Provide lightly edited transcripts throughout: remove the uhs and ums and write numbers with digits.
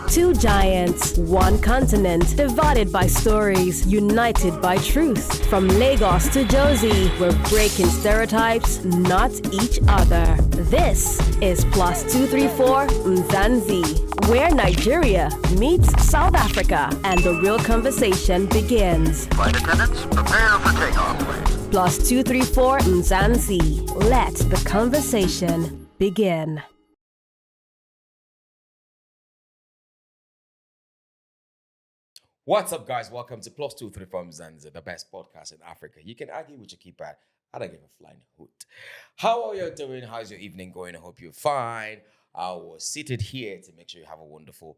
Two giants, one continent, divided by stories, united by truth. From Lagos to Josie, we're breaking stereotypes, not each other. This is Plus 234 Mzansi, where Nigeria meets South Africa and the real conversation begins. Flight attendants, prepare for takeoff, please. Plus 234 Mzansi, let the conversation begin. What's up, guys? Welcome to Plus 234 Mzansi, the best podcast in Africa. You can argue with your keypad. I don't give a flying hoot. How are you doing? How's your evening going? I hope you're fine. I was seated here to make sure you have a wonderful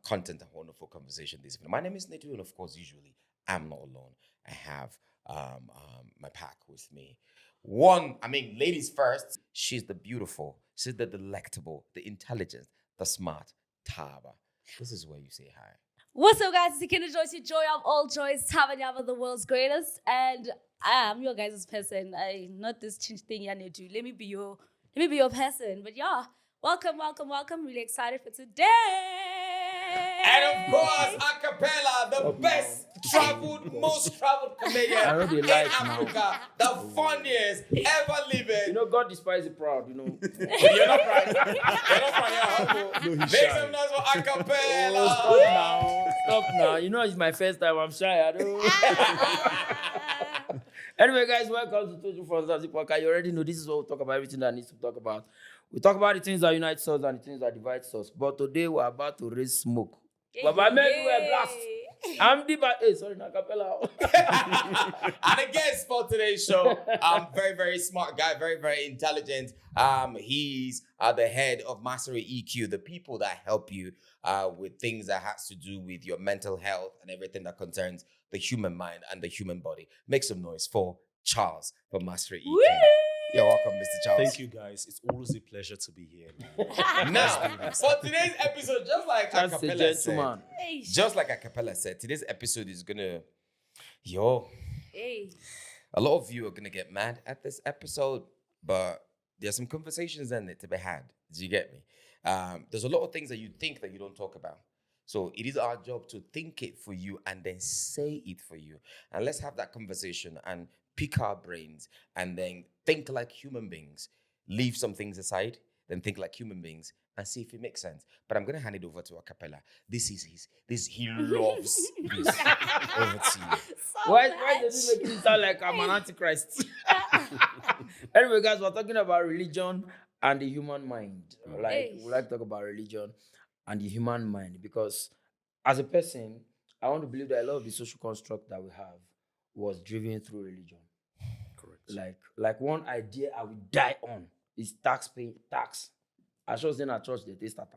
content and wonderful conversation this evening. My name is Nedu, and of course, usually I'm not alone. I have my pack with me. Ladies first. She's the beautiful, she's the delectable, the intelligent, the smart Taba. This is where you say hi. What's up, guys? It's Kina Joyce, joy of all joys, Tabanyama, the world's greatest, and I am your guys' person. Not this change thing you need to. Let me be your person. But yeah, welcome. Really excited for today. And of course, acapella, the best most traveled comedian in Africa, the funniest ever living. You know, God despises the proud, you know. You're not proud. You're humble. Make some noise for acapella. Stop now. You know, it's my first time. I'm shy. I don't. Anyway, guys, welcome to Mzansi Podcast. You already know this is what we talk about, everything that needs to talk about. We talk about the things that unite us and the things that divide us. But today we're about to raise smoke. But my men were blast. I'm the acapella. And the guest for today's show, very, very smart guy, very, very intelligent. He's the head of Mastery EQ, the people that help you with things that has to do with your mental health and everything that concerns the human mind and the human body. Make some noise for Charles from Mastery EQ. Woo! You're welcome, Mr. Charles. Thank you, guys. It's always a pleasure to be here. Now, for today's episode, just like acapella said, today's episode is gonna, a lot of you are gonna get mad at this episode, but there's some conversations in it to be had. Do you get me? There's a lot of things that you think that you don't talk about. So it is our job to think it for you and then say it for you. And let's have that conversation and pick our brains and then think like human beings. Leave some things aside, then think like human beings and see if it makes sense. But I'm going to hand it over to Acapella. He loves this. Over to you. Why does it make it sound like I'm an antichrist? Anyway, guys, we're talking about religion and the human mind. We like to talk about religion and the human mind because as a person, I want to believe that a lot of the social construct that we have was driven through religion. Correct. Like one idea I would die on is tax. I just in a church they taste that.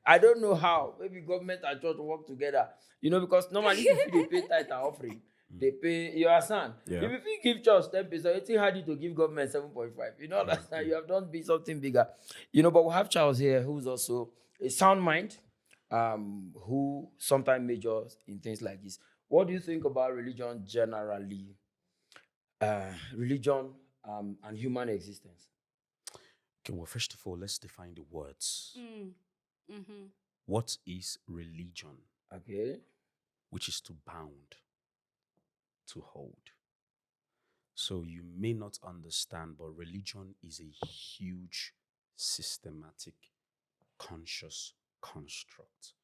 I don't know how. Maybe government and church work together. You know, because normally if they pay tithe and offering, they pay, you understand? Yeah. If you give church 10%, it's hard to give government 7.5. You know, understand? You have done something bigger. You know, but we have Charles here who's also a sound mind, who sometimes majors in things like this. What do you think about religion generally? Religion and human existence? Okay, well, first of all, let's define the words. Mm-hmm. What is religion? Okay. Which is to bound, to hold. So you may not understand, but religion is a huge, systematic, conscious construct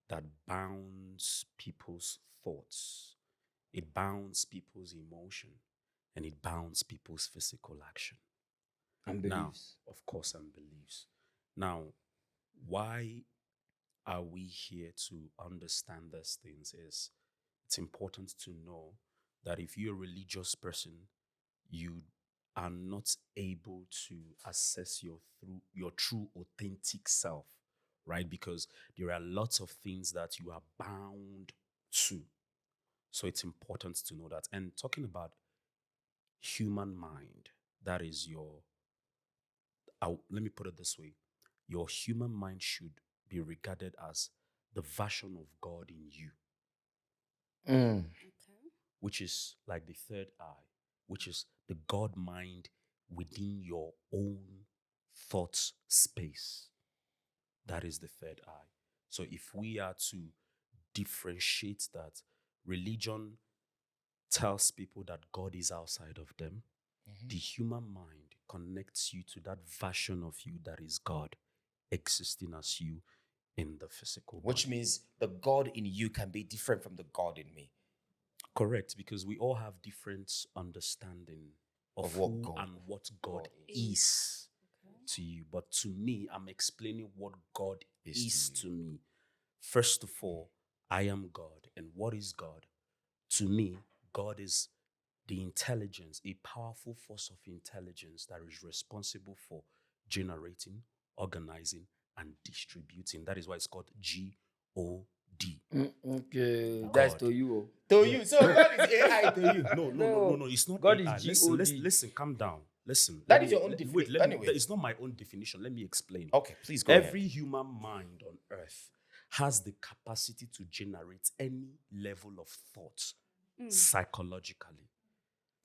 that bounds people's thoughts, it bounds people's emotion, and it bounds people's physical action. And beliefs. Now, of course, and beliefs. Now, why are we here to understand these things is it's important to know that if you're a religious person, you are not able to assess your true authentic self, right? Because there are lots of things that you are bound to. So it's important to know that. And talking about human mind, that is let me put it this way. Your human mind should be regarded as the version of God in you. Mm. Which is like the third eye, which is the God mind within your own thought space. That is the third eye. So if we are to differentiate that, religion tells people that God is outside of them. The human mind connects you to that version of you that is God existing as you in the physical Which body. means the God in you can be different from the God in me. Correct, because we all have different understanding of what who God- and what God is to you. But to me, I'm explaining what God is to me. First of all, I am God. And what is God? To me, God is the intelligence, a powerful force of intelligence that is responsible for generating, organizing, and distributing. That is why it's called G-O-D. Okay, that's God. to you. Oh. To you. So God is AI to you. No. It's not God AI. is Listen, G-O-D. listen, calm down. Listen. That let is me- your own let- definition. Wait, let me. Anyway. It's not my own definition. Let me explain. Okay, please go Every ahead. human mind on earth has the capacity to generate any level of thought psychologically,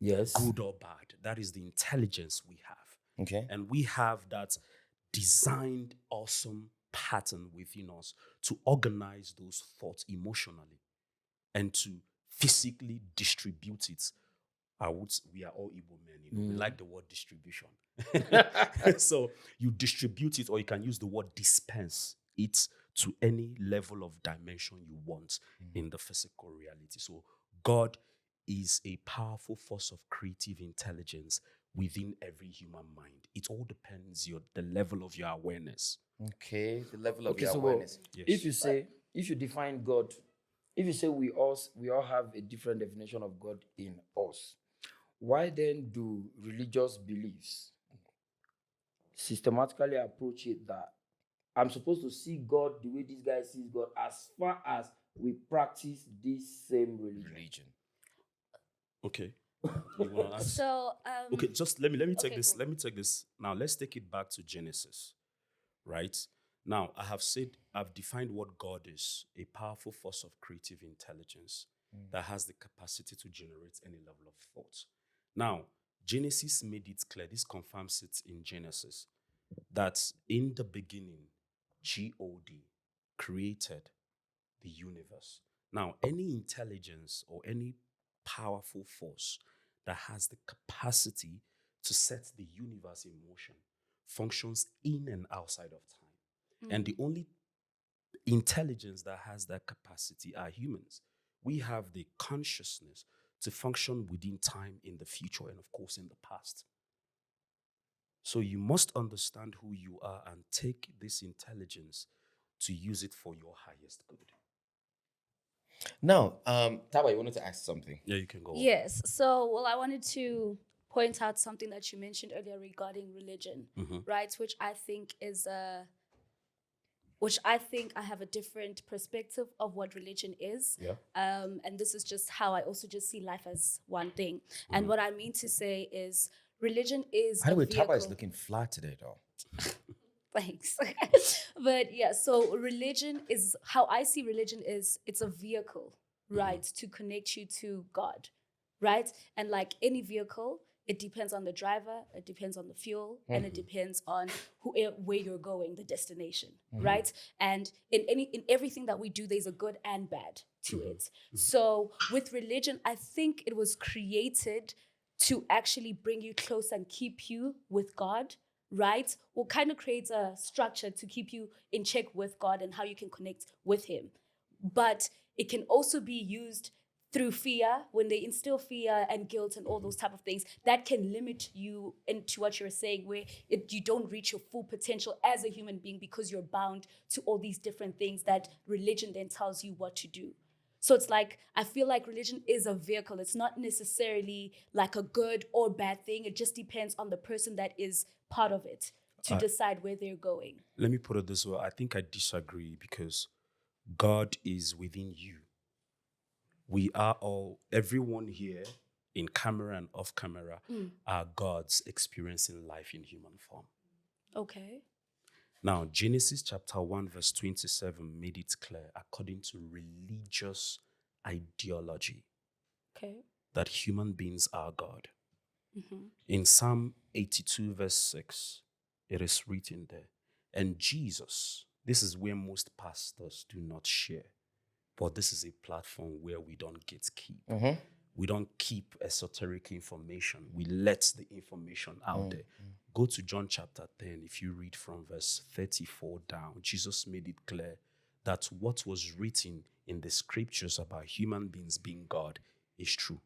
Yes. good or bad. That is the intelligence we have. Okay. And we have that designed, awesome pattern within us to organize those thoughts emotionally and to physically distribute it. We are all Igbo men, we like the word distribution. So you distribute it, or you can use the word dispense it to any level of dimension you want in the physical reality. So God is a powerful force of creative intelligence within every human mind. It all depends the level of your awareness. Okay. The level of Okay, your so awareness. Yes. if you define God, if you say we all have a different definition of God in us, why then do religious beliefs systematically approach it that I'm supposed to see God the way this guy sees God as far as we practice this same religion? Okay. You want to ask? So, Okay, just let me take okay, this. cool. Let me take this. Now let's take it back to Genesis. Right? Now, I've defined what God is, a powerful force of creative intelligence that has the capacity to generate any level of thought. Now, Genesis made it clear, this confirms it in Genesis, that in the beginning, God created the universe. Now, any intelligence or any powerful force that has the capacity to set the universe in motion functions in and outside of time. And the only intelligence that has that capacity are humans. We have the consciousness to function within time, in the future, and of course in the past. So you must understand who you are and take this intelligence to use it for your highest good. Now, Taba, you wanted to ask something. Yeah, you can go on. Yes. So, well, I wanted to point out something that you mentioned earlier regarding religion, right? Which I think I have a different perspective of what religion is. Yeah. And this is just how I also just see life as one thing. And what I mean to say is religion is By the a way, vehicle. Taba is looking flat today, though. Thanks. But yeah, so religion is how I see religion is it's a vehicle, right, to connect you to God, right? And like any vehicle, it depends on the driver, it depends on the fuel, and it depends on where you're going, the destination, right? And in everything that we do, there's a good and bad to it. So with religion, I think it was created to actually bring you close and keep you with God, right? Or kind of creates a structure to keep you in check with God and how you can connect with Him. But it can also be used through fear, when they instill fear and guilt and all those type of things, that can limit you into what you're saying, where you don't reach your full potential as a human being because you're bound to all these different things that religion then tells you what to do. So it's like, I feel like religion is a vehicle. It's not necessarily like a good or bad thing. It just depends on the person that is part of it to decide where they're going. Let me put it this way. I think I disagree because God is within you. We are all, everyone here in camera and off camera, are gods experiencing life in human form. Okay. Now, Genesis chapter 1 verse 27 made it clear, according to religious ideology, Okay. that human beings are God. In Psalm 82, verse 6, it is written there. And Jesus, this is where most pastors do not share, but this is a platform where we don't gatekeep. We don't keep esoteric information. We let the information out there. Go to John chapter 10. If you read from verse 34 down, Jesus made it clear that what was written in the scriptures about human beings being God is true.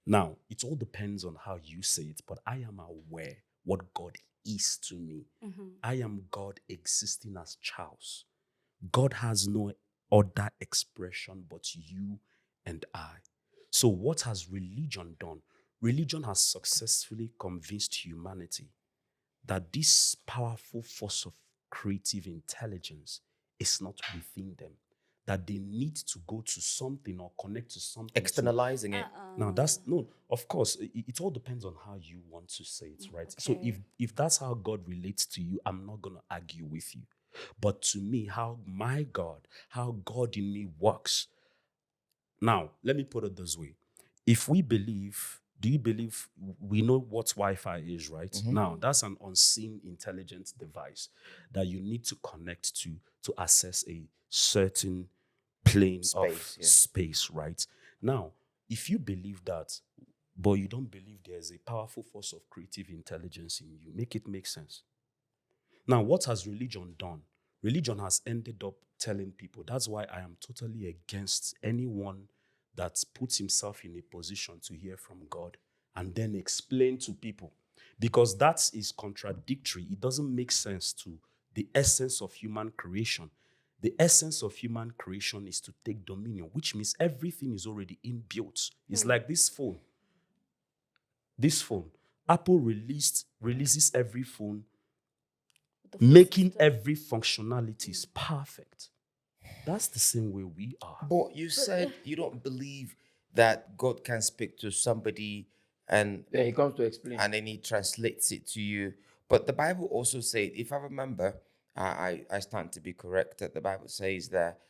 Now, it all depends on how you say it, but I am aware what God is to me. I am God existing as Charles. God has no other expression but you and I. So what has religion done? Religion has successfully convinced humanity that this powerful force of creative intelligence is not within them, that they need to go to something or connect to something. Externalizing it. Now of course, it all depends on how you want to say it, right? So if that's how God relates to you, I'm not going to argue with you. But to me, how God in me works. Now, let me put it this way. If we believe, do you believe we know what Wi-Fi is, right? Now, that's an unseen intelligent device that you need to connect to access a certain plane of space, right? Now, if you believe that, but you don't believe there's a powerful force of creative intelligence in you, make it make sense. Now, what has religion done? Religion has ended up telling people, that's why I am totally against anyone that puts himself in a position to hear from God and then explain to people. Because that is contradictory. It doesn't make sense to the essence of human creation. The essence of human creation is to take dominion, which means everything is already inbuilt. It's like this phone. This phone. Apple releases every phone, making every functionality is perfect. That's the same way we are. But you said you don't believe that God can speak to somebody and he comes to explain. And then he translates it to you. But the Bible also says, if I remember, I stand to be correct, that the Bible says that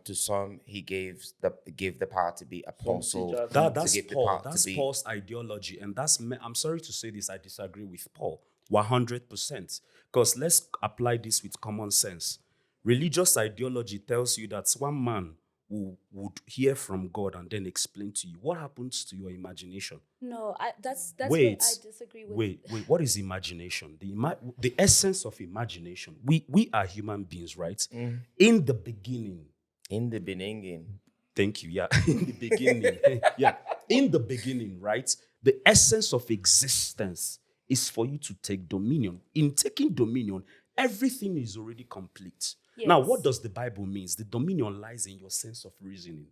to some he gave the power to be apostle. That's Paul. That's Paul's ideology. And I'm sorry to say this, I disagree with Paul 100%. Because let's apply this with common sense. Religious ideology tells you that one man would hear from God and then explain to you. What happens to your imagination? No, that's where I disagree with. Wait. What is imagination? The essence of imagination. We are human beings, right? In the beginning. Thank you. Yeah. In the beginning. Yeah. In the beginning, right? The essence of existence is for you to take dominion. In taking dominion, everything is already complete. Yes. Now, what does the Bible mean? The dominion lies in your sense of reasoning.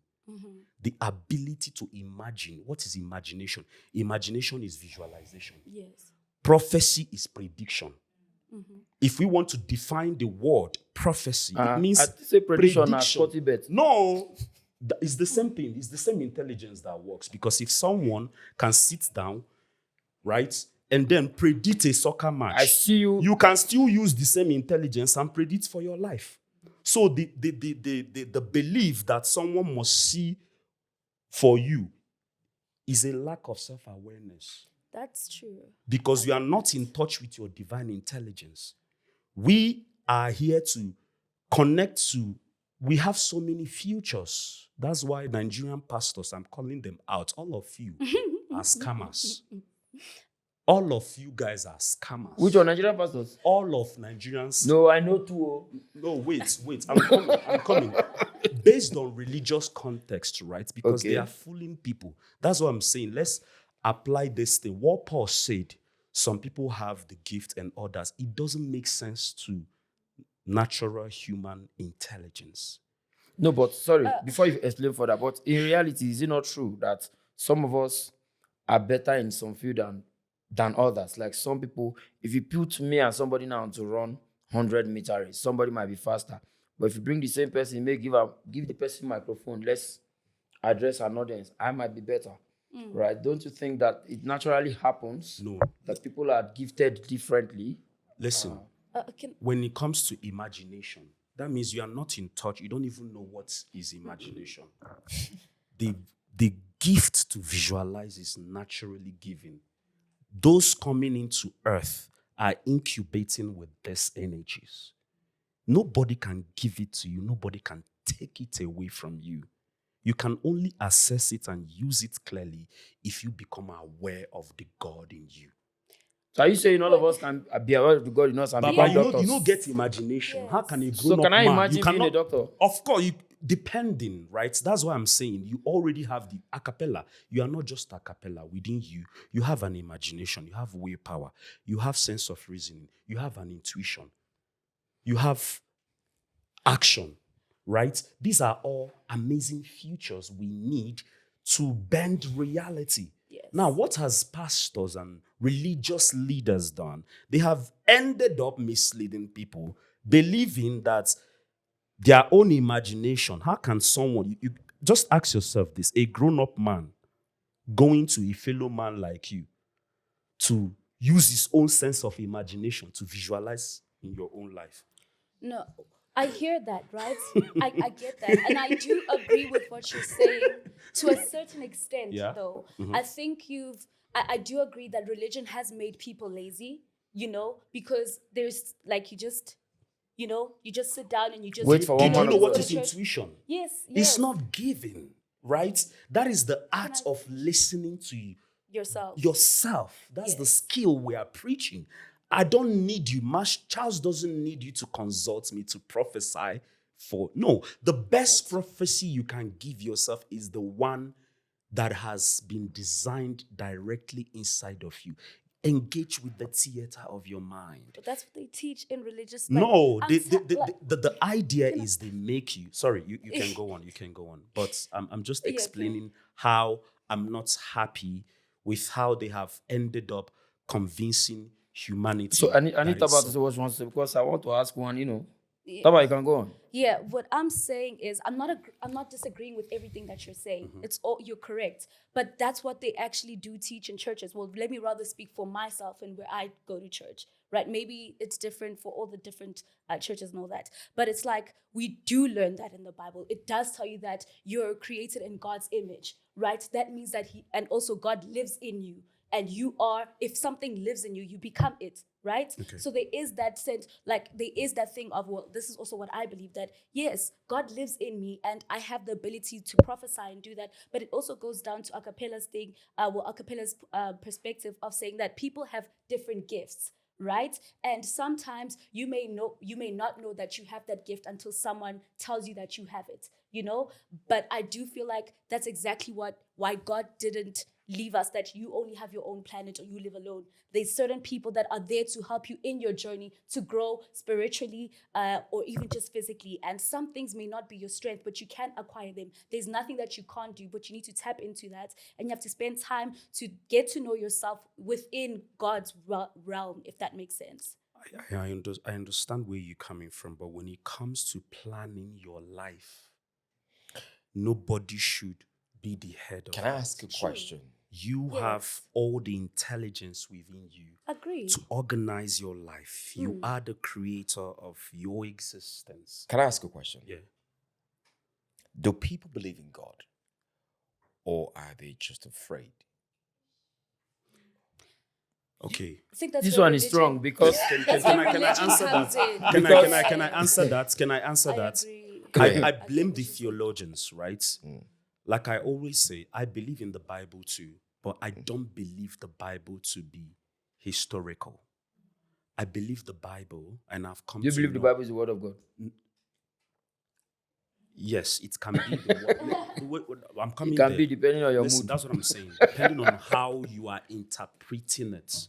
The ability to imagine. What is imagination? Imagination is visualization. Yes. Prophecy is prediction. If we want to define the word prophecy, it means prediction. No, it's the same thing. It's the same intelligence that works. Because if someone can sit down, right, and then predict a soccer match, I see you. You can still use the same intelligence and predict for your life. So the belief that someone must see for you is a lack of self-awareness. That's true. Because you are not in touch with your divine intelligence. We are here to connect to, we have so many futures. That's why Nigerian pastors, I'm calling them out, all of you are scammers. All of you guys are scammers. Which are Nigerian pastors? All of Nigerians. No, I know two. No, wait. I'm coming. Based on religious context, right? Because they are fooling people. That's what I'm saying. Let's apply this thing. What Paul said, some people have the gift and others. It doesn't make sense to natural human intelligence. No, but sorry, before you explain further, but in reality, is it not true that some of us are better in some field than others? Like some people, if you put me and somebody now to run 100-meter race, somebody might be faster. But if you bring the same person, you may give the person microphone, let's address an audience, I might be better. Right? Don't you think that it naturally happens? No. That people are gifted differently? Listen, when it comes to imagination, that means you are not in touch. You don't even know what is imagination. The gift to visualize is naturally given. Those coming into earth are incubating with these energies. Nobody can give it to you. Nobody can take it away from you. You can only assess it and use it clearly if you become aware of the God in you. So are you saying all of us can be aware of the God in us and But become you doctors? don't get imagination. How can a grown-up So can I man, imagine you being a cannot, doctor? Of course, depending, right? That's why I'm saying you already have the a cappella. You are not just a cappella within you. You have an imagination. You have willpower. You have sense of reasoning. You have an intuition. You have action, right? These are all amazing features we need to bend reality. Yes. Now, what has pastors and religious leaders done? They have ended up misleading people, believing that their own imagination. How can someone, you just ask yourself this, a grown-up man going to a fellow man like you to use his own sense of imagination to visualize in your own life? No, I hear that, right? I get that. And I do agree with what you're saying to a certain extent, Yeah. though. Mm-hmm. I think I do agree that religion has made people lazy, because there's like you just sit down and you just Wait for Do one you man know of what God. is intuition? Yes. It's not given, right? That is the art of listening to you. yourself. That's the Yes. skill we are preaching. I don't need you. Charles doesn't need you to consult me to prophesy for. No, the best prophecy you can give yourself is the one that has been designed directly inside of you. Engage with the theater of your mind. But that's what they teach in religious. No, I'm the idea is they make you. Sorry, you can go on. You can go on. But I'm just Yeah, explaining how I'm not happy with how they have ended up convincing humanity. So I need that Taba is to say what she wants to say because I want to ask one, Yeah. Taba, you can go on. Yeah, what I'm saying is I'm not disagreeing with everything that you're saying. Mm-hmm. It's all you're correct. But that's what they actually do teach in churches. Well, let me rather speak for myself and where I go to church, right? Maybe it's different for all the different churches and all that. But it's like we do learn that in the Bible. It does tell you that you're created in God's image, right? That means that and also God lives in you. And if something lives in you, you become it, right? Okay. So there is that sense, there is that thing of, well, this is also what I believe, that yes, God lives in me and I have the ability to prophesy and do that. But it also goes down to Acapella's thing, Acapella's perspective of saying that people have different gifts, right? And sometimes you may not know that you have that gift until someone tells you that you have it, But I do feel like that's exactly why God didn't leave us, that you only have your own planet or you live alone. There's certain people that are there to help you in your journey to grow spiritually or even just physically. And some things may not be your strength, but you can acquire them. There's nothing that you can't do, but you need to tap into that. And you have to spend time to get to know yourself within God's realm, if that makes sense. I understand where you're coming from, but when it comes to planning your life, nobody should be the head of Can I it. ask a question? You Yes. have all the intelligence within you Agree. to organize your life. You are the creator of your existence. Can I ask a question? Yeah. Do people believe in God? Or are they just afraid? Okay. I think that's This where one is religion- strong because That's Can where I religion answer comes that? in. Can I answer that? Can I answer I that? agree. I get blame what the you're saying. theologians, right? Like I always say, I believe in the Bible too, but I don't believe the Bible to be historical. I believe the Bible, and I've come you to believe the know- Bible is the word of God. Yes, it can be the word. I'm coming It can there. be depending on your Listen, mood. that's what I'm saying. Depending on how you are interpreting it.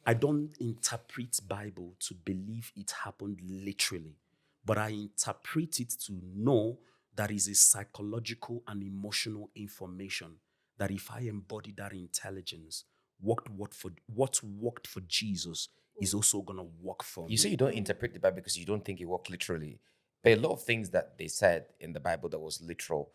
I don't interpret Bible to believe it happened literally, but I interpret it to know that is a psychological and emotional information that if I embody that intelligence, what worked for Jesus is also going to work for me. You say you don't interpret the Bible because you don't think it worked literally. But a lot of things that they said in the Bible that was literal,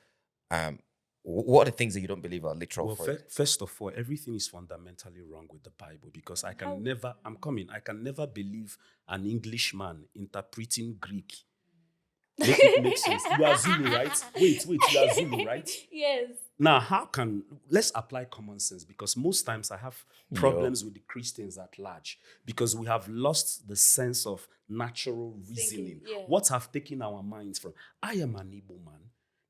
what are the things that you don't believe are literal Well, for it? first of all, everything is fundamentally wrong with the Bible because I can never believe an Englishman interpreting Greek. Make it make sense. You are Zulu, right? Wait, you are Zulu, right? Yes. Now, let's apply common sense, because most times I have problems with the Christians at large because we have lost the sense of natural reasoning. What have taken our minds from? I am an Igbo man.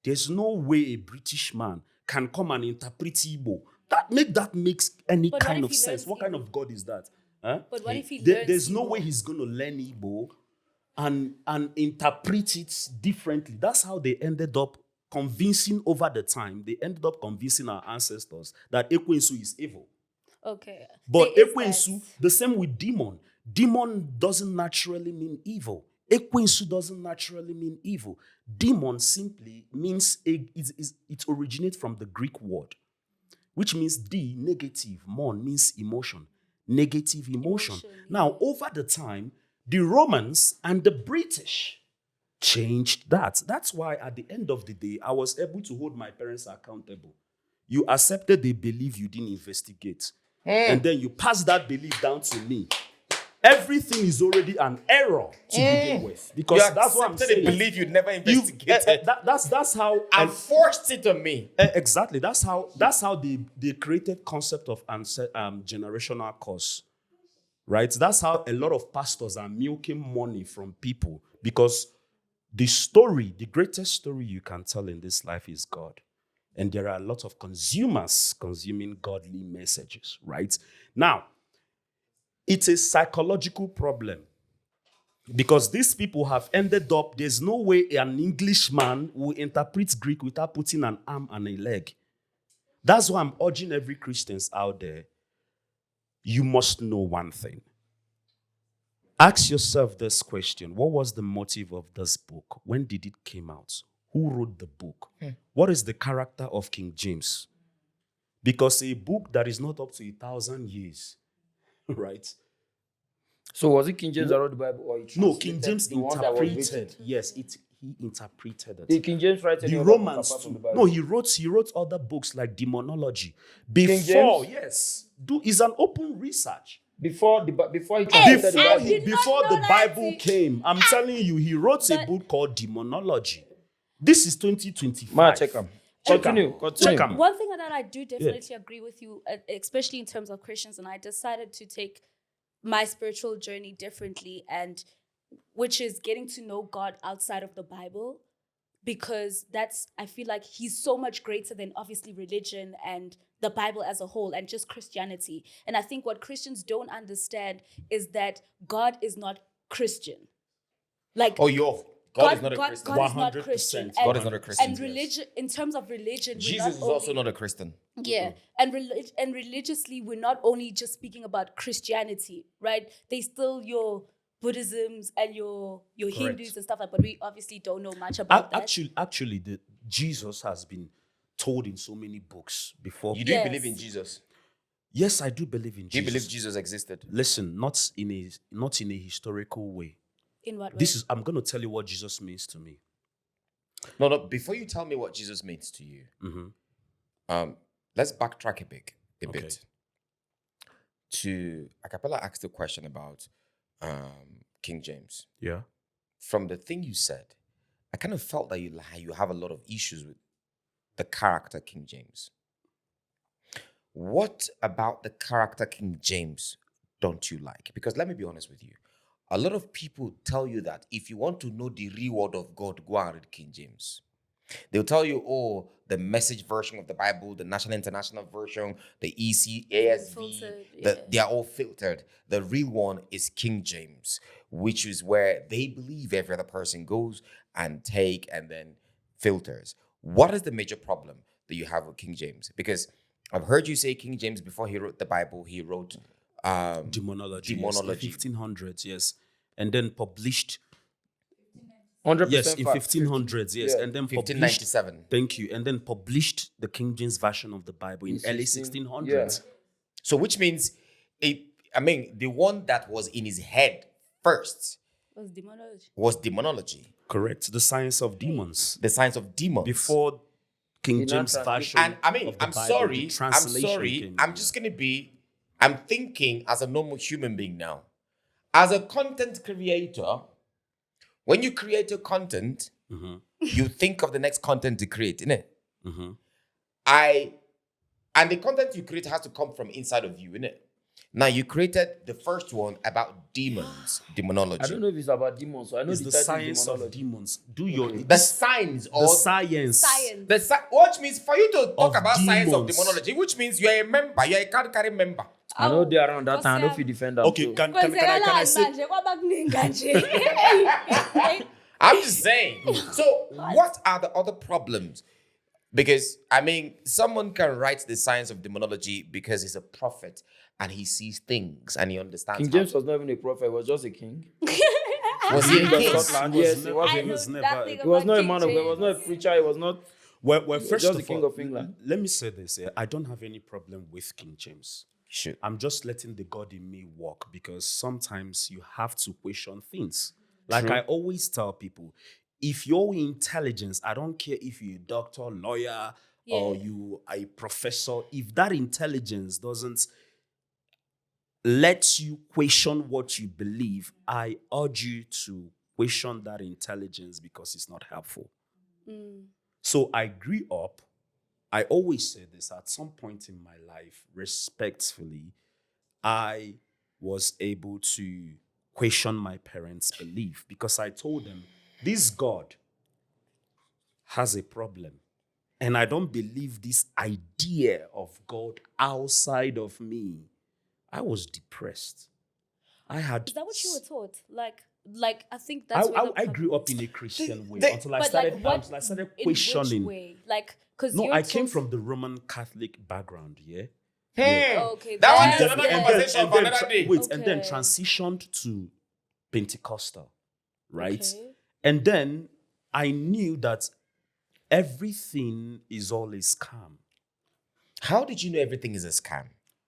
There's no way a British man can come and interpret Igbo. That makes any kind of sense. What kind of God is that? Huh? But what if he learns There's no Igbo? way he's going to learn Igbo and interpret it differently. That's how they ended up convincing over the time. They ended up convincing our ancestors that Ekwensu is evil. Okay. But There is Ekwensu, that. the same with demon. Demon doesn't naturally mean evil. Ekwensu doesn't naturally mean evil. Demon simply means, it originates from the Greek word, which means negative. Mon means emotion. Negative emotion. Now, over the time, the Romans and the British changed that. That's why at the end of the day, I was able to hold my parents accountable. You accepted the belief, you didn't investigate. And then you passed that belief down to me. Everything is already an error to begin with. Because You that's what I'm accepted saying. a belief you'd never investigated. That's how and forced it on me. exactly. That's how they created concept of generational curse. Right? That's how a lot of pastors are milking money from people, because the greatest story you can tell in this life is God. And there are a lot of consumers consuming godly messages, right? Now, it's a psychological problem, because these people have ended up, there's no way an Englishman will interpret Greek without putting an arm and a leg. That's why I'm urging every Christian out there, you must know one thing. Ask yourself this question. What was the motive of this book? When did it come out? Who wrote the book? What is the character of King James? Because a book that is not up to 1,000 years, right? So was it King James that wrote the Bible, or he No, King translated James the one that was written? interpreted. Yes, he interpreted it. Did King James write any The other book Romans apart from too. the Bible? No, he wrote other books like demonology. Before, yes, is an open research. Before he translated the Before, Bible. before know the that. Bible came, I'm telling you, he wrote a book called Demonology. This is 2025. Man, check him. Continue. Check 'em. One thing that I do definitely agree with you, especially in terms of Christians, and I decided to take my spiritual journey differently, and which is getting to know God outside of the Bible, because I feel like he's so much greater than obviously religion and the Bible as a whole and just Christianity. And I think what Christians don't understand is that God is not Christian. Like, God is not a Christian. God is not Christian. 100%. God is not a Christian. And religion, in terms of religion, Jesus is also not a Christian. yeah, and religiously, we're not only just speaking about Christianity, right? They still your Buddhisms and your Hindus and stuff like that, but we obviously don't know much about that. Actually, Jesus has been told in so many books before. You do Yes. believe in Jesus? Yes, I do believe in Do you Jesus. believe Jesus existed? Listen, not in a historical way. In what way? I'm going to tell you what Jesus means to me. No. Before you tell me what Jesus means to you, let's backtrack a bit. To Acapella asked a question about King James. Yeah. From the thing you said, I kind of felt that you have a lot of issues with the character King James. What about the character King James don't you like? Because let me be honest with you. A lot of people tell you that if you want to know the real word of God, go and read King James. They'll tell you, oh, the Message version of the Bible, the National International Version, the EC, ASV, Filtered, they are all filtered. The real one is King James, which is where they believe every other person goes and take and then filters. What is the major problem that you have with King James? Because I've heard you say King James before he wrote the Bible, he wrote Demonology. Demonology. Yes, in the 1500s, yes. And then published 100% yes, in fact. 1500s, yes. Yeah. And then 1597. Thank you. And then published the King James version of the Bible in early 1600s. Yeah. So which means, the one that was in his head first was demonology. was demonology, Correct. The science of demons. the science of demons. Before King The James non-translation. version. And of the I'm Bible, sorry, the I'm translation sorry. came I'm in. just gonna be. I'm thinking as a normal human being now. As a content creator, when you create a content, you think of the next content to create, innit? and the content you create has to come from inside of you, innit? Now, you created the first one about demons, demonology. I don't know if it's about demons. So I know It's the the title is science of demonology. demons. Do your The signs or the science. Science. which means for you to talk Of about science of demons. demonology, which means you're a member, you're a card member. I know they're around that time. I know if Kosiyami. you defend them. Okay, too. can I say? Manje, kwabakuningi nje. I'm just saying. So, what are the other problems? Because, I mean, someone can write the science of demonology because he's a prophet and he sees things and he understands. King James was not even a prophet. He was just a king. Was he a King king? of Scotland. Yes, he was. I A, know was never- nothing he was about not a King man of God. He was not a James. preacher. He was not. Well, He's first just of the king all, of England. let me say this. I don't have any problem with King James. Shoot. I'm just letting the God in me walk because sometimes you have to question things. Like I always tell people, if your intelligence, I don't care if you're a doctor, lawyer, or you are a professor, if that intelligence doesn't let you question what you believe, I urge you to question that intelligence because it's not helpful. So I grew up, I always say this, at some point in my life, respectfully, I was able to question my parents' belief because I told them, this God has a problem. And I don't believe this idea of God outside of me. I was depressed. I had. Is that what you were taught? Like I think that's. I grew up in a Christian way until I But started. like what? Until I started In questioning. which way? Like because No, I came from the Roman Catholic background. Yeah. Okay, That one is that's another good. conversation for another day. Wait, and then Okay. transitioned to Pentecostal, right? Okay. And then I knew that everything is all a scam. How did you know everything is a scam?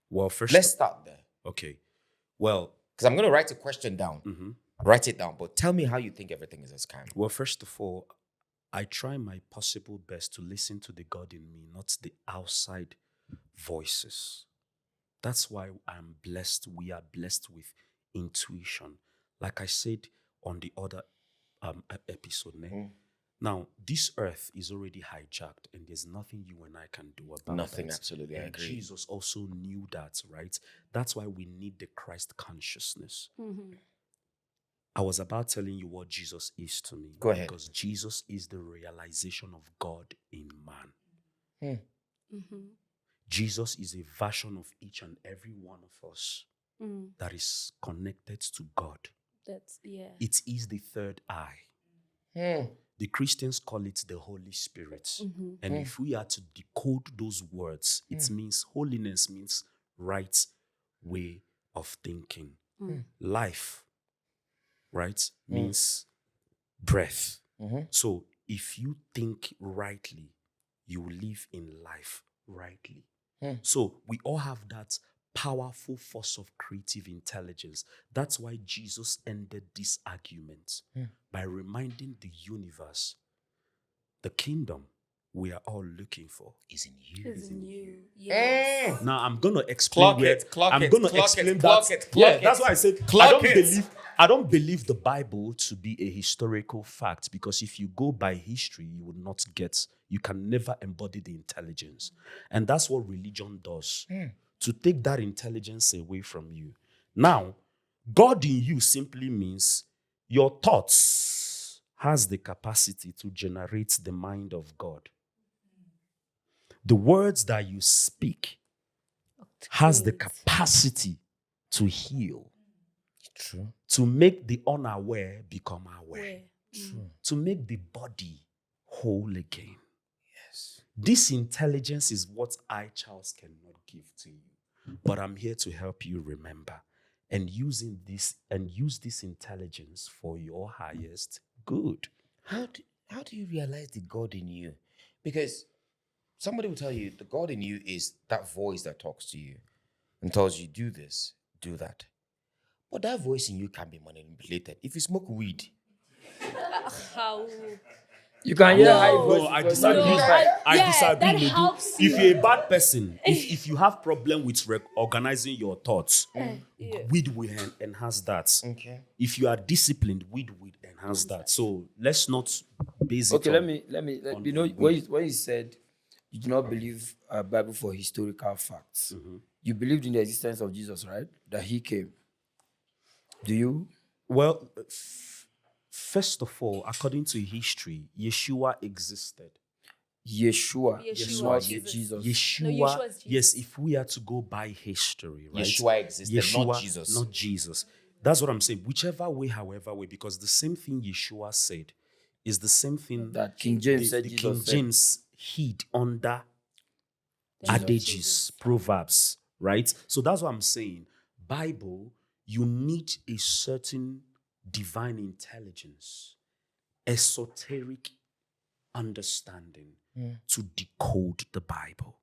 Well, first, Let's start there. okay. Well, Because I'm going to write a question down. Write it down. But tell me how you think everything is a scam. Well, first of all, I try my possible best to listen to the God in me, not the outside voices. That's why I'm blessed. We are blessed with intuition. Like I said on the other episode. Now, this earth is already hijacked and there's nothing you and I can do about Nothing, that. absolutely, I And agree. Jesus also knew that, right? That's why we need the Christ consciousness. I was about telling you what Jesus is to me. Go ahead. Because Jesus is the realization of God in man. Jesus is a version of each and every one of us that is connected to God. That's It is the third eye. The Christians call it the Holy Spirit. And if we are to decode those words, it means holiness means right way of thinking. Life, right, means breath. So if you think rightly, you will live in life rightly. So we all have that powerful force of creative intelligence. That's why Jesus ended this argument by reminding the universe, the kingdom we are all looking for is in you. is in you. Yes. Now I'm gonna explain Clock where it, clock I'm it, gonna clock explain it, that. clock it, Yeah, clock that's it. why I said Clock it. I don't believe the Bible to be a historical fact because if you go by history, you would not get. You can never embody the intelligence, and that's what religion does. To take that intelligence away from you. Now, God in you simply means your thoughts has the capacity to generate the mind of God. The words that you speak has the capacity to heal, True. to make the unaware become aware, Where? to make the body whole again. Yes. This intelligence is what I, Charles, cannot give to you. But I'm here to help you remember and use this intelligence for your highest good. How do you realize the God in you? Because somebody will tell you the God in you is that voice that talks to you and tells you, do this, do that. But that voice in you can be manipulated. If you smoke weed, How? You can hear high No. voice. No, I because disagree. something is No. like- I Yeah, disagree. that Ledu. helps If you. you're a bad person, if you have problem with organizing your thoughts, weed will enhance that. okay. If you are disciplined, weed will enhance that. So let's not base it Okay, on. let me. on You know, weed. when you said you do not believe Bible for historical facts. You believed in the existence of Jesus, right? That he came. Do you? Well, first of all, according to history, Yeshua existed. Yeshua, Yeshua, Jesus. Yeshua, No, Yeshua is Jesus. yes, if we are to go by history, right? Yeshua existed, not Jesus. Not Jesus. That's what I'm saying. Whichever way, however way, because the same thing Yeshua said is the same thing That King James said the Jesus King said. James hid under Jesus. adages, proverbs, right? So that's what I'm saying. Bible, you need a certain divine intelligence, esoteric understanding to decode the Bible.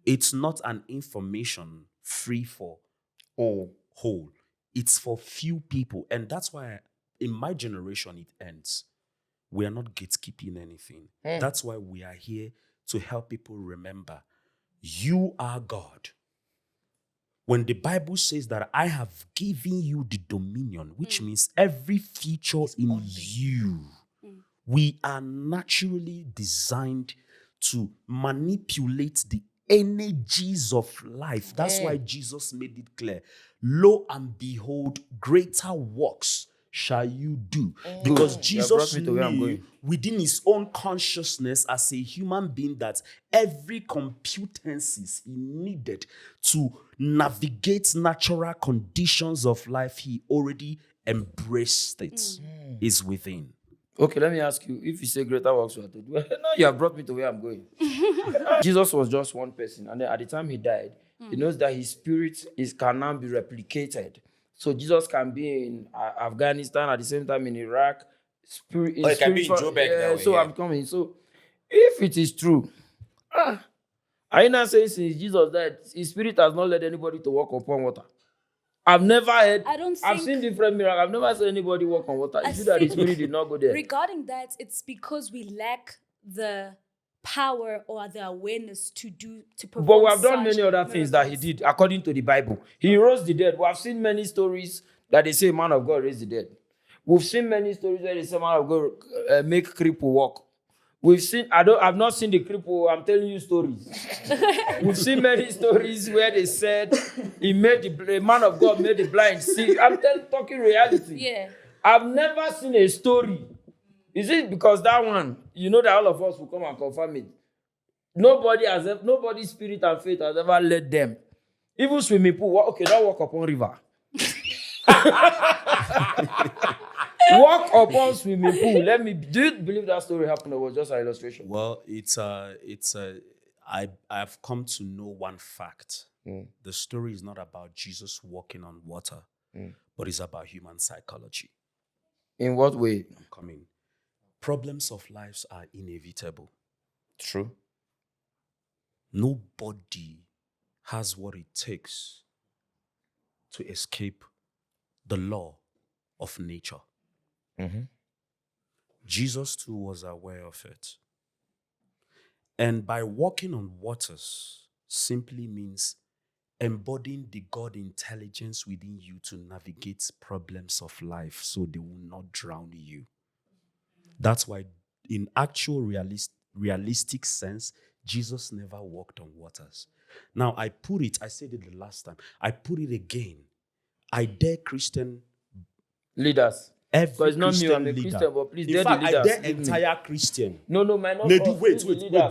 It's not an information free for all whole. It's for few people. And that's why in my generation it ends. We are not gatekeeping anything. That's why we are here to help people remember you are God. When the Bible says that I have given you the dominion, which means every feature in you, we are naturally designed to manipulate the energies of life. That's why Jesus made it clear. Lo and behold, greater works shall you do. Because Jesus me to where I'm knew going. within his own consciousness as a human being that every competencies he needed to navigate natural conditions of life, he already embraced it. Is within. Okay, let me ask you, if you say greater works you are to do, now you have brought me to where I'm going. Jesus was just one person, and then at the time he died, he knows that his spirit can now be replicated. So Jesus can be in Afghanistan at the same time in Iraq. It can be in Joburg that way, so yeah. I'm coming. So if it is true, are you not saying since Jesus died, his spirit has not led anybody to walk upon water? I've never heard. I've seen different miracles. I've never seen anybody walk on water. Is it that the spirit did not go there? Regarding that, it's because we lack the power or the awareness to perform. But we have done such many other things that he did according to the Bible. He rose the dead. We have seen many stories that they say man of God raised the dead. We've seen many stories where they say man of God make cripple walk. I've not seen the cripple. I'm telling you stories. We've seen many stories where they said the man of God made the blind see. I'm talking reality. Yeah. I've never seen a story. Is it because that one, you know that all of us will come and confirm it? Nobody's spirit and faith has ever led them. Even swimming pool, okay, don't walk upon river. Walk upon swimming pool. Do you believe that story happened or was just an illustration? Well, I've come to know one fact. The story is not about Jesus walking on water, but it's about human psychology. In what way? I'm coming. Problems of lives are inevitable. True. Nobody has what it takes to escape the law of nature. Jesus too was aware of it. And by walking on waters simply means embodying the God intelligence within you to navigate problems of life so they will not drown you. That's why in actual realistic sense, Jesus never walked on waters. Now I said it the last time, I put it again. I dare Christian leaders. Every it's not me, I'm a leader. Christian, but please, in fact, the I leaders. dare entire Christian. No, man. Wait. Do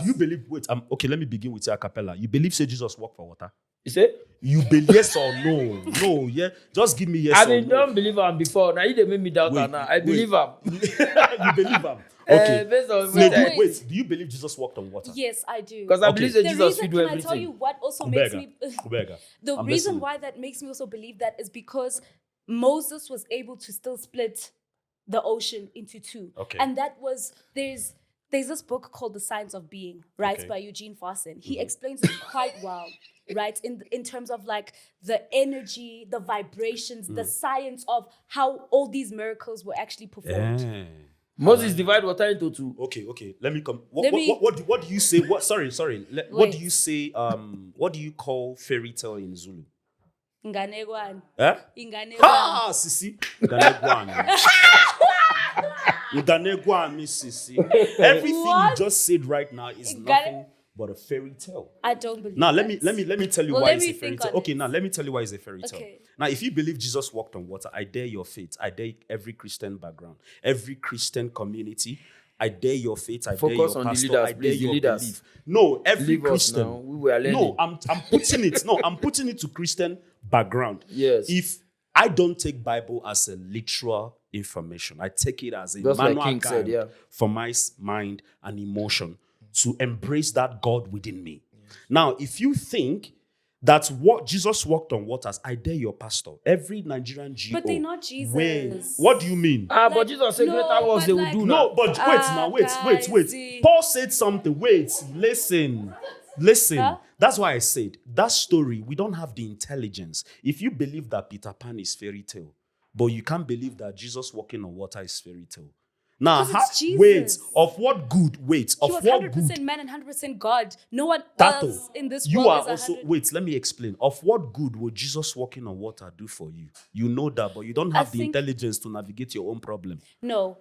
you believe? Okay, let me begin with your cappella. You believe say Jesus walked for water? You say? You believe yes or no? No, yeah. Just give me yes or no. I don't believe him before. Now they made me doubt her now. I believe him. You believe him? Okay. Based on wait. Do you believe Jesus walked on water? Yes, I do. Because I believe that Jesus feed everything. Can I tell you what also makes me... The I'm reason listening. why that makes me also believe that is because Moses was able to still split the ocean into two. Okay. And that was... There's this book called The Science of Being, right, Okay. by Eugene Fasten. He explains it quite well, right, in terms of like the energy, the vibrations, the science of how all these miracles were actually performed. Moses divided water into two. Okay. Let me come. What do you say? Sorry. What do you say? What do you call fairy tale in Zulu? Inganekwane. Eh? Inganekwane. Sisi. Inganekwane, Sisi. Everything you just said right now is nothing but a fairy tale. I don't believe Now that. let me tell you Well, why let it's me a fairy think tale. on Okay, it. now let me tell you why it's a fairy tale. Okay. Now, if you believe Jesus walked on water, I dare your faith. I dare every Christian background, every Christian community. I dare your faith. I dare Focus your on the pastor. leaders, I dare please, the your leaders. belief. No, every Leave us Christian. now. We were learning. No, I'm putting it. No, I'm putting it to Christian background. Yes. If I don't take Bible as a literal information, I take it as a Just like manual King guide said, yeah. for my mind and emotion to embrace that God within me. Now, if you think that's what Jesus walked on waters, I dare your pastor, every Nigerian GO. But they're not Jesus. Wait, what do you mean? But Like, Jesus said no, greater works but they will like- do No, now. but wait now, wait. guys, Paul said something. Wait, listen. Huh? That's why I said that story, we don't have the intelligence. If you believe that Peter Pan is fairy tale, but you can't believe that Jesus walking on water is fairy tale. Now, 'Cause it's Jesus. wait, of what good? Wait, He of was what 100% good? man and 100% God. No one Tato, else in this you world are is also 100. wait. Let me explain. Of what good would Jesus walking on water do for you? You know that, but you don't I have the think- intelligence to navigate your own problem. No,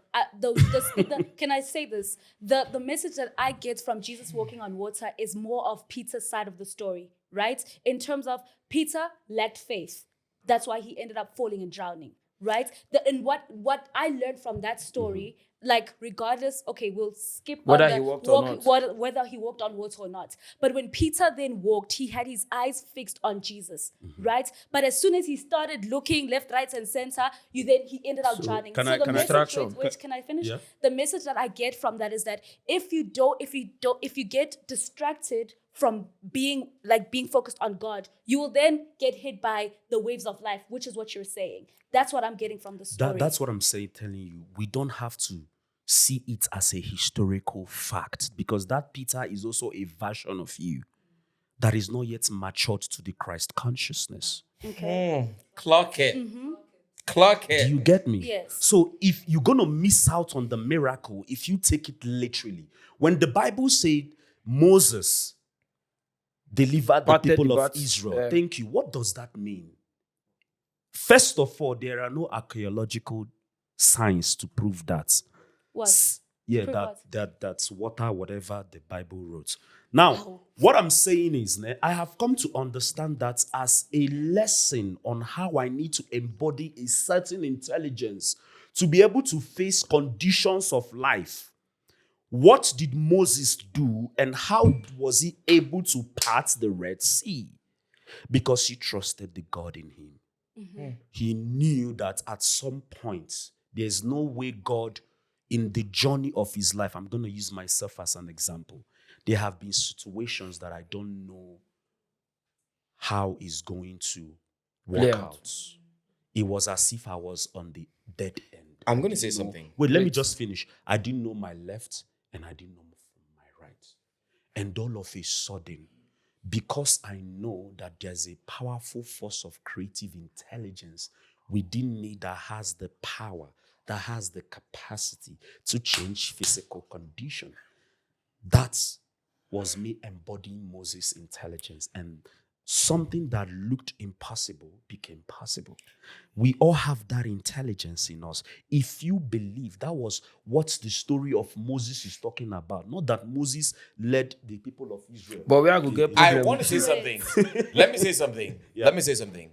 can I say this? The message that I get from Jesus walking on water is more of Peter's side of the story, right? In terms of Peter lacked faith. That's why he ended up falling and drowning, right? And what I learned from that story, like regardless, okay, we'll skip Whether on the he walked or not. whether he walked on water or not. But when Peter then walked, he had his eyes fixed on Jesus, right? But as soon as he started looking left, right, and center, he ended up drowning. can so I- the can I- message, Distraction. wait, can I finish? Yeah. The message that I get from that is that if you get distracted from being focused on God, you will then get hit by the waves of life, which is what you're saying. That's what I'm getting from the story. That's what I'm saying, telling you. We don't have to see it as a historical fact because that Peter is also a version of you that is not yet matured to the Christ consciousness. Clock it. Clock it. Do you get me? Yes. So if you're going to miss out on the miracle, if you take it literally, when the Bible said Moses delivered the Parted people the of bats, Israel, thank you. What does that mean? First of all, there are no archaeological signs to prove that. What? Yeah, Prove what? that's water, whatever the Bible wrote. Now, what I'm saying is, I have come to understand that as a lesson on how I need to embody a certain intelligence to be able to face conditions of life. What did Moses do and how was he able to part the Red Sea? Because he trusted the God in him. He knew that at some point, there's no way God, in the journey of his life, I'm going to use myself as an example. There have been situations that I don't know how it's going to work Play out. out. It was as if I was on the dead end. I'm going to say something. Wait, let me just finish. I didn't know my left and I didn't know from my right. And all of a sudden, because I know that there's a powerful force of creative intelligence within me that has the power, that has the capacity to change physical condition. That was me embodying Moses' intelligence, and something that looked impossible became possible. We all have that intelligence in us. If you believe that was what the story of Moses is talking about, not that Moses led the people of Israel. But we are going to get I problem. want to say something. Let me say something. Yeah. Let me say something.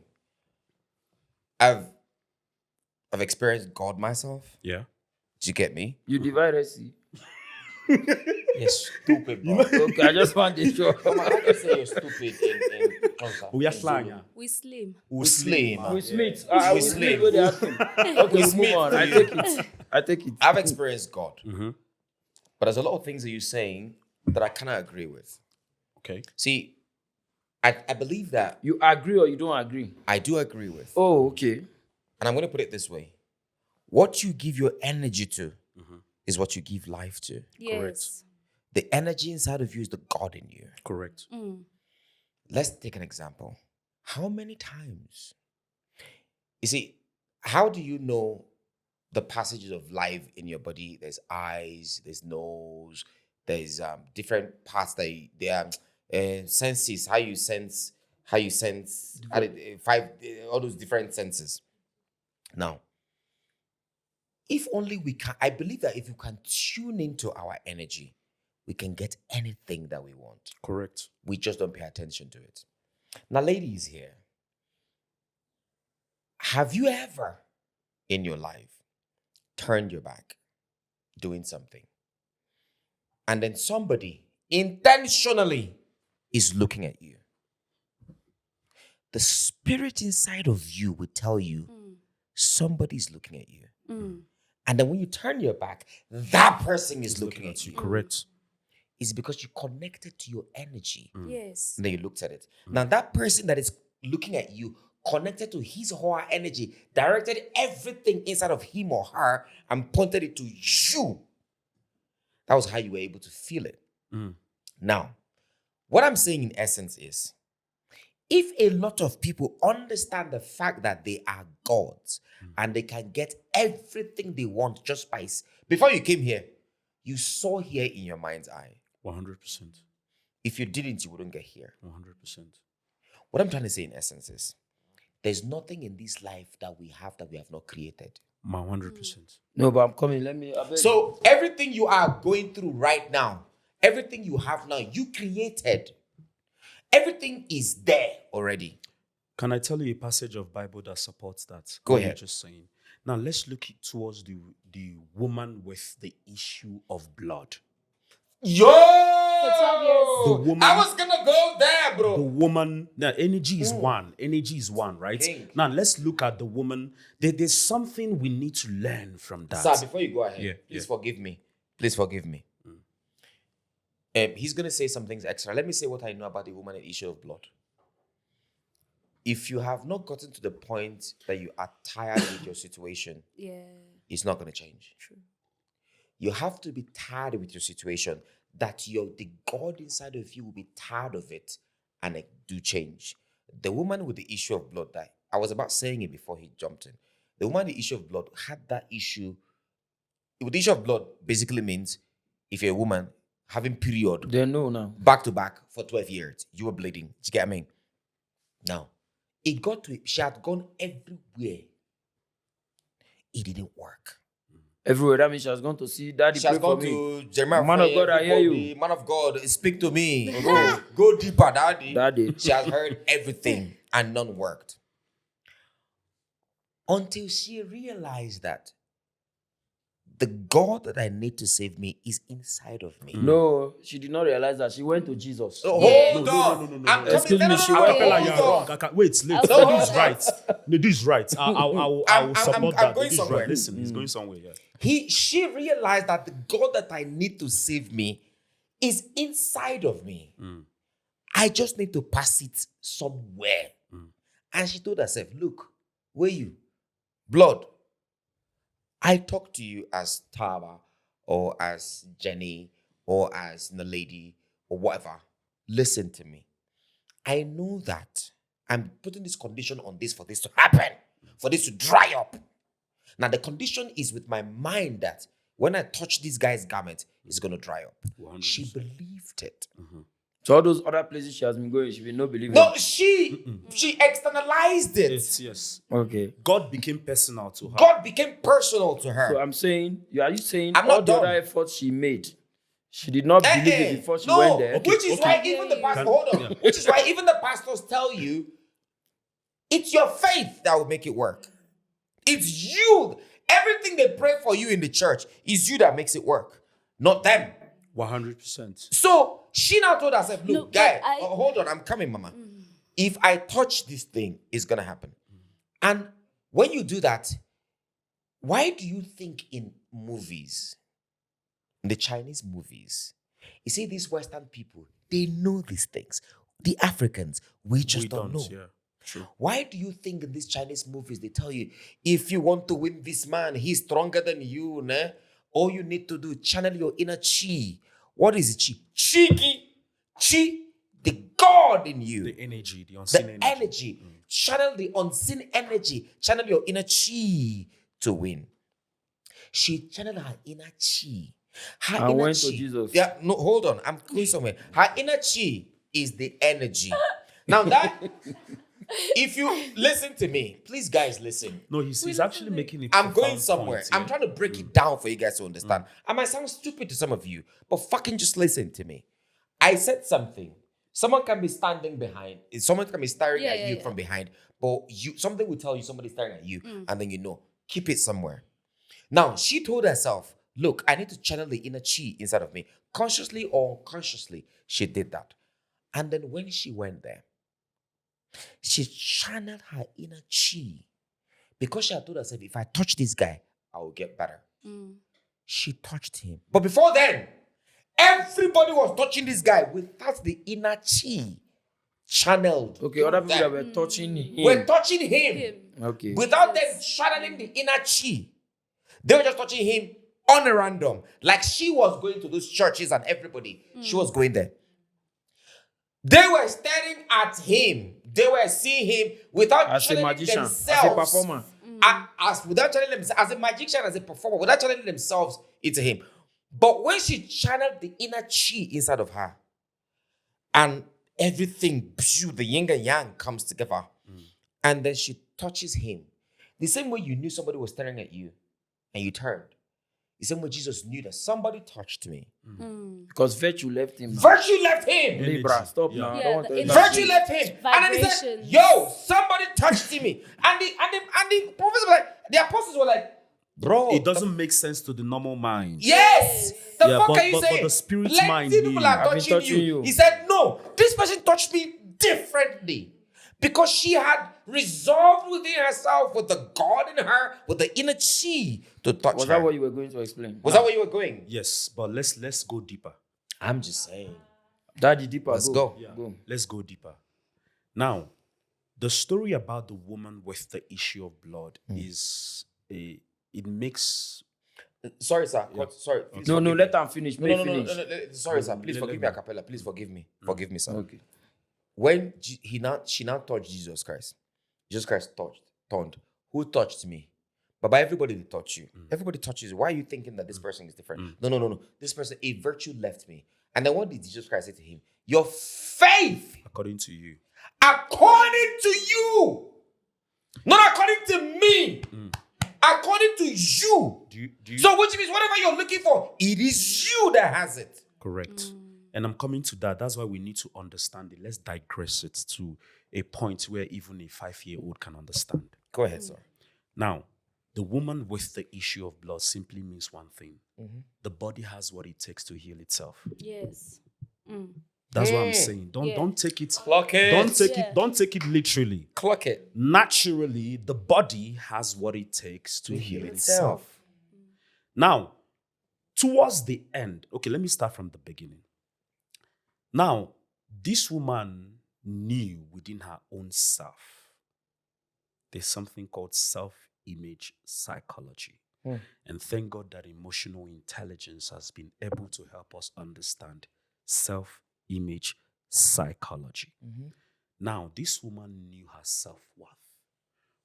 I've experienced God myself. Yeah. Do you get me? You divide us. Yes, stupid, bro. Okay, I just want to show. Come on, how can you say you're stupid in Xhosa? We are In slang. Zulu? We slim. Uslim. With Smith. With With Smith. Smith. What they asking? Okay, With move on. I Smith. take it. I take it. I've experienced God. Mm-hmm. But there's a lot of things that you're saying that I cannot agree with. Okay. See, I believe that You agree or you don't agree? I do agree with. Oh, okay. And I'm going to put it this way. What you give your energy to is what you give life to. Yes. The energy inside of you is the God in you. Correct. Let's take an example. How many times? You see, how do you know the passages of life in your body? There's eyes, there's nose, there's different parts that senses, how you sense, all those different senses. Now, if only we can, I believe that if you can tune into our energy, we can get anything that we want. Correct. We just don't pay attention to it. Now, ladies here, have you ever in your life turned your back doing something, and then somebody intentionally is looking at you? The spirit inside of you will tell you somebody's looking at you. And then when you turn your back, that person is looking at you. Correct. It's because you connected to your energy. Yes. And then you looked at it. Now, that person that is looking at you connected to his or her energy, directed everything inside of him or her and pointed it to you. That was how you were able to feel it. Now, what I'm saying in essence is, if a lot of people understand the fact that they are gods and they can get everything they want just by... Before you came here, you saw here in your mind's eye. 100%. If you didn't, you wouldn't get here. 100%. What I'm trying to say in essence is, there's nothing in this life that we have not created. 100%. No, but I'm coming. Let me. So everything you are going through right now, everything you have now, you created. Everything is there already. Can I tell you a passage of Bible that supports that? Go What you're ahead. just saying. Now let's look towards the woman with the issue of blood. Yo! For 12 years. The woman- I was gonna go there, bro. The woman, now energy is one. Energy is one, right? Think. Now let's look at the woman. There's something we need to learn from that. Sir, before you go ahead, Yeah, please forgive me. Please forgive me. He's going to say some things extra. Let me say what I know about the woman and issue of blood. If you have not gotten to the point that you are tired with your situation, it's not going to change. True. You have to be tired with your situation, that the God inside of you will be tired of it, and it do change. The woman with the issue of blood, that I was about saying it before he jumped in. The woman with the issue of blood had that issue. With the issue of blood basically means if you're a woman having period They know now. back to back for 12 years, you were bleeding. Do you get what I mean? Now, it got to she had gone everywhere. It didn't work. Everywhere. That means she has gone to see daddy. She has Pray for gone me. to Jeremiah. Man of God, I hear you. everybody, Man of God, speak to me. Go deeper, daddy. Daddy. She has heard everything and none worked. Until she realized that the God that I need to save me is inside of me. No, she did not realize that. She went to Jesus. So hold No, on. no. I'm coming- Excuse me, no, she no, went- hold Capella, on. you're wrong. Wait, listen. No, This hold is on. right. No, this is right. I will I'm support that. going This is somewhere. right. Listen, he's going somewhere. Yeah. She realized that the God that I need to save me is inside of me. I just need to pass it somewhere. And she told herself, look, where you? Blood. I talk to you as Taba or as Jenny or as Nalady or whatever. Listen to me. I know that I'm putting this condition on this for this to happen, for this to dry up. Now, the condition is with my mind that when I touch this guy's garment, it's going to dry up. 100%. She believed it. So all those other places she has been going, she will not believe No, it. she externalized it. Yes. Okay. God became personal to her. God became personal to her. So I'm saying, are you saying I'm all not the done. other efforts she made, she did not believe it before she no, went there? which is why even the pastor, hold on, which is why even the pastors tell you, it's your faith that will make it work. It's you. Everything they pray for you in the church is you that makes it work, not them. 100%. So she now told herself, look, No, guy, but hold on, I'm coming, mama. If I touch this thing, it's going to happen. And when you do that, why do you think in movies, in the Chinese movies, you see these Western people, they know these things. The Africans, we just don't know. Yeah. True. Why do you think in these Chinese movies, they tell you, if you want to win this man, he's stronger than you, ne? All you need to do, channel your inner chi. What is chi? Chi, the God in you. The energy, the unseen The energy. Channel the unseen energy. Channel your inner chi to win. She channeled her inner chi. Her And inner went to chi. Jesus. Yeah, no, hold on. I'm going somewhere. Her inner chi is the energy. Now if you listen to me, please, guys, listen. No, he's actually making it. I'm going somewhere. I'm trying to break it down for you guys to understand. I might sound stupid to some of you, but fucking just listen to me. I said something. Someone can be standing behind. Someone can be staring at you from behind, but something will tell you somebody's staring at you, and then keep it somewhere. Now, she told herself, look, I need to channel the inner chi inside of me. Consciously or unconsciously, she did that. And then when she went there, she channeled her inner chi. Because she had told herself, if I touch this guy, I will get better. She touched him. But before then, everybody was touching this guy without the inner chi channeled. Okay, other people that were touching him. We're touching him. Okay. Without them channeling the inner chi. They were just touching him on a random. Like she was going to those churches and everybody. She was going there. They were staring at him. They were seeing him without as channeling a magician, themselves. as a performer. Without channeling themselves, as a magician, as a performer, without channeling themselves into him. But when she channeled the inner chi inside of her, and everything, the yin and yang comes together, and then she touches him. The same way you knew somebody was staring at you, and you turned. The same way Jesus knew that somebody touched me. Because virtue left him. Virtue left him. Libra, stop now. Yeah, I don't want to Virtue left him. And then he said, Vibrations. yo, somebody touched me. And the prophets were like, the apostles were like, bro. It doesn't make sense to the normal mind. Yes. The Yeah, fuck but- are you but saying? the spirit Plenty mind people knew. are I've been touching touching you. He said, no, this person touched me differently. Because she had resolved within herself with the God in her, with the inner chi to touch Was her. that what you were going to explain? Was that where you were going? Yes, but let's go deeper. I'm just saying. Daddy deeper. Let's go. Go. Let's go deeper. Now, the story about the woman with the issue of blood it makes. Sorry, sir. Sorry. Please No, forgive me. let them finish. No, May no, no, finish. no, no, sorry, sir. Please Let forgive me. me, a cappella. Please forgive me. Forgive me, sir. Okay. When she now touched Jesus Christ turned. Who touched me? But by everybody they touch you. Everybody touches you. Why are you thinking that this person is different? No. This person, a virtue left me. And then what did Jesus Christ say to him? Your faith, According to you. according to you, not according to me, according to you. Do you So which means whatever you're looking for, it is you that has it. correct? And I'm coming to that. That's why we need to understand it. Let's digress it to a point where even a 5-year-old can understand. Go ahead, sir. Now, the woman with the issue of blood simply means one thing. The body has what it takes to heal itself. Yes. That's what I'm saying. Don't take it. Clock it. Don't take it literally. Clock it. Naturally, the body has what it takes to heal itself. Now, towards the end, okay, let me start from the beginning. Now, this woman knew within her own self there's something called self-image psychology. And thank God that emotional intelligence has been able to help us understand self-image psychology. Now, this woman knew her self-worth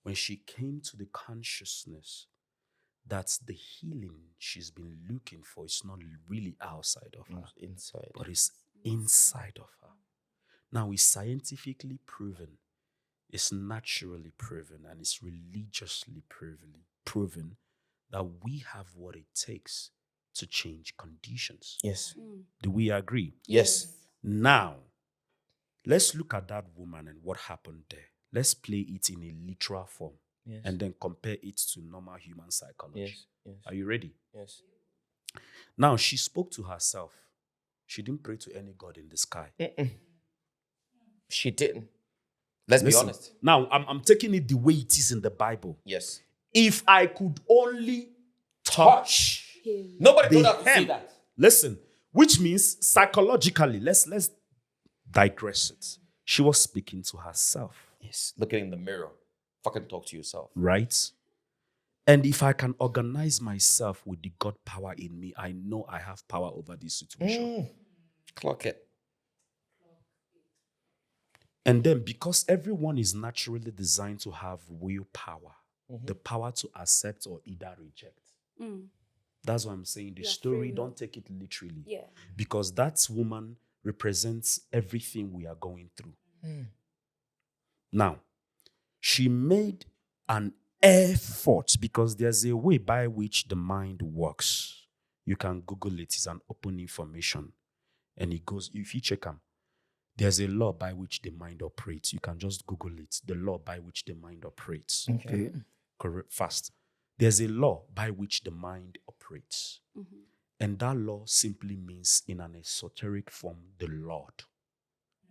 when she came to the consciousness that the healing she's been looking for is not really outside of her, Inside. but it's inside of her. Now, it's scientifically proven, it's naturally proven, and it's religiously proven that we have what it takes to change conditions. Yes. Do we agree? Yes. Now, let's look at that woman and what happened there. Let's play it in a literal form and then compare it to normal human psychology. Yes. Are you ready? Yes. Now, she spoke to herself. She didn't pray to any god in the sky. She didn't. Let's be Listen, honest. Now, I'm taking it the way it is in the Bible. Yes. If I could only touch Nobody the told her to say hem. that. Listen, which means psychologically, let's digress it. She was speaking to herself, Yes. Looking in the mirror. Fucking talk to yourself. right? And if I can organize myself with the God power in me, I know I have power over this situation. Clock it. And then because everyone is naturally designed to have willpower, the power to accept or either reject. That's why I'm saying the story, don't take it literally. Yeah. Because that woman represents everything we are going through. Now, she made an effort, because there's a way by which the mind works. You can Google it. It's an open information. And it goes, if you check them, there's a law by which the mind operates. You can just Google it. The law by which the mind operates. Okay. Correct. Fast. There's a law by which the mind operates. And that law simply means, in an esoteric form, the Lord.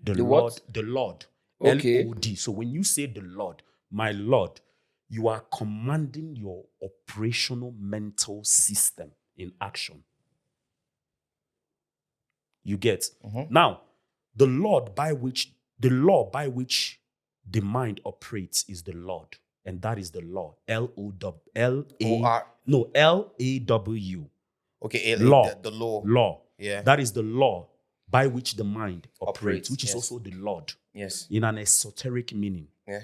The Lord. What? The Lord. Okay. Lord. So when you say the Lord, my Lord, you are commanding your operational mental system in action. You get? Now, the law by which the mind operates is the Lord. And that is the law. L-A-W. Okay, Law. The law. Law. Yeah. That is the law by which the mind operates, which is yes. also the Lord. Yes. In an esoteric meaning. Yeah.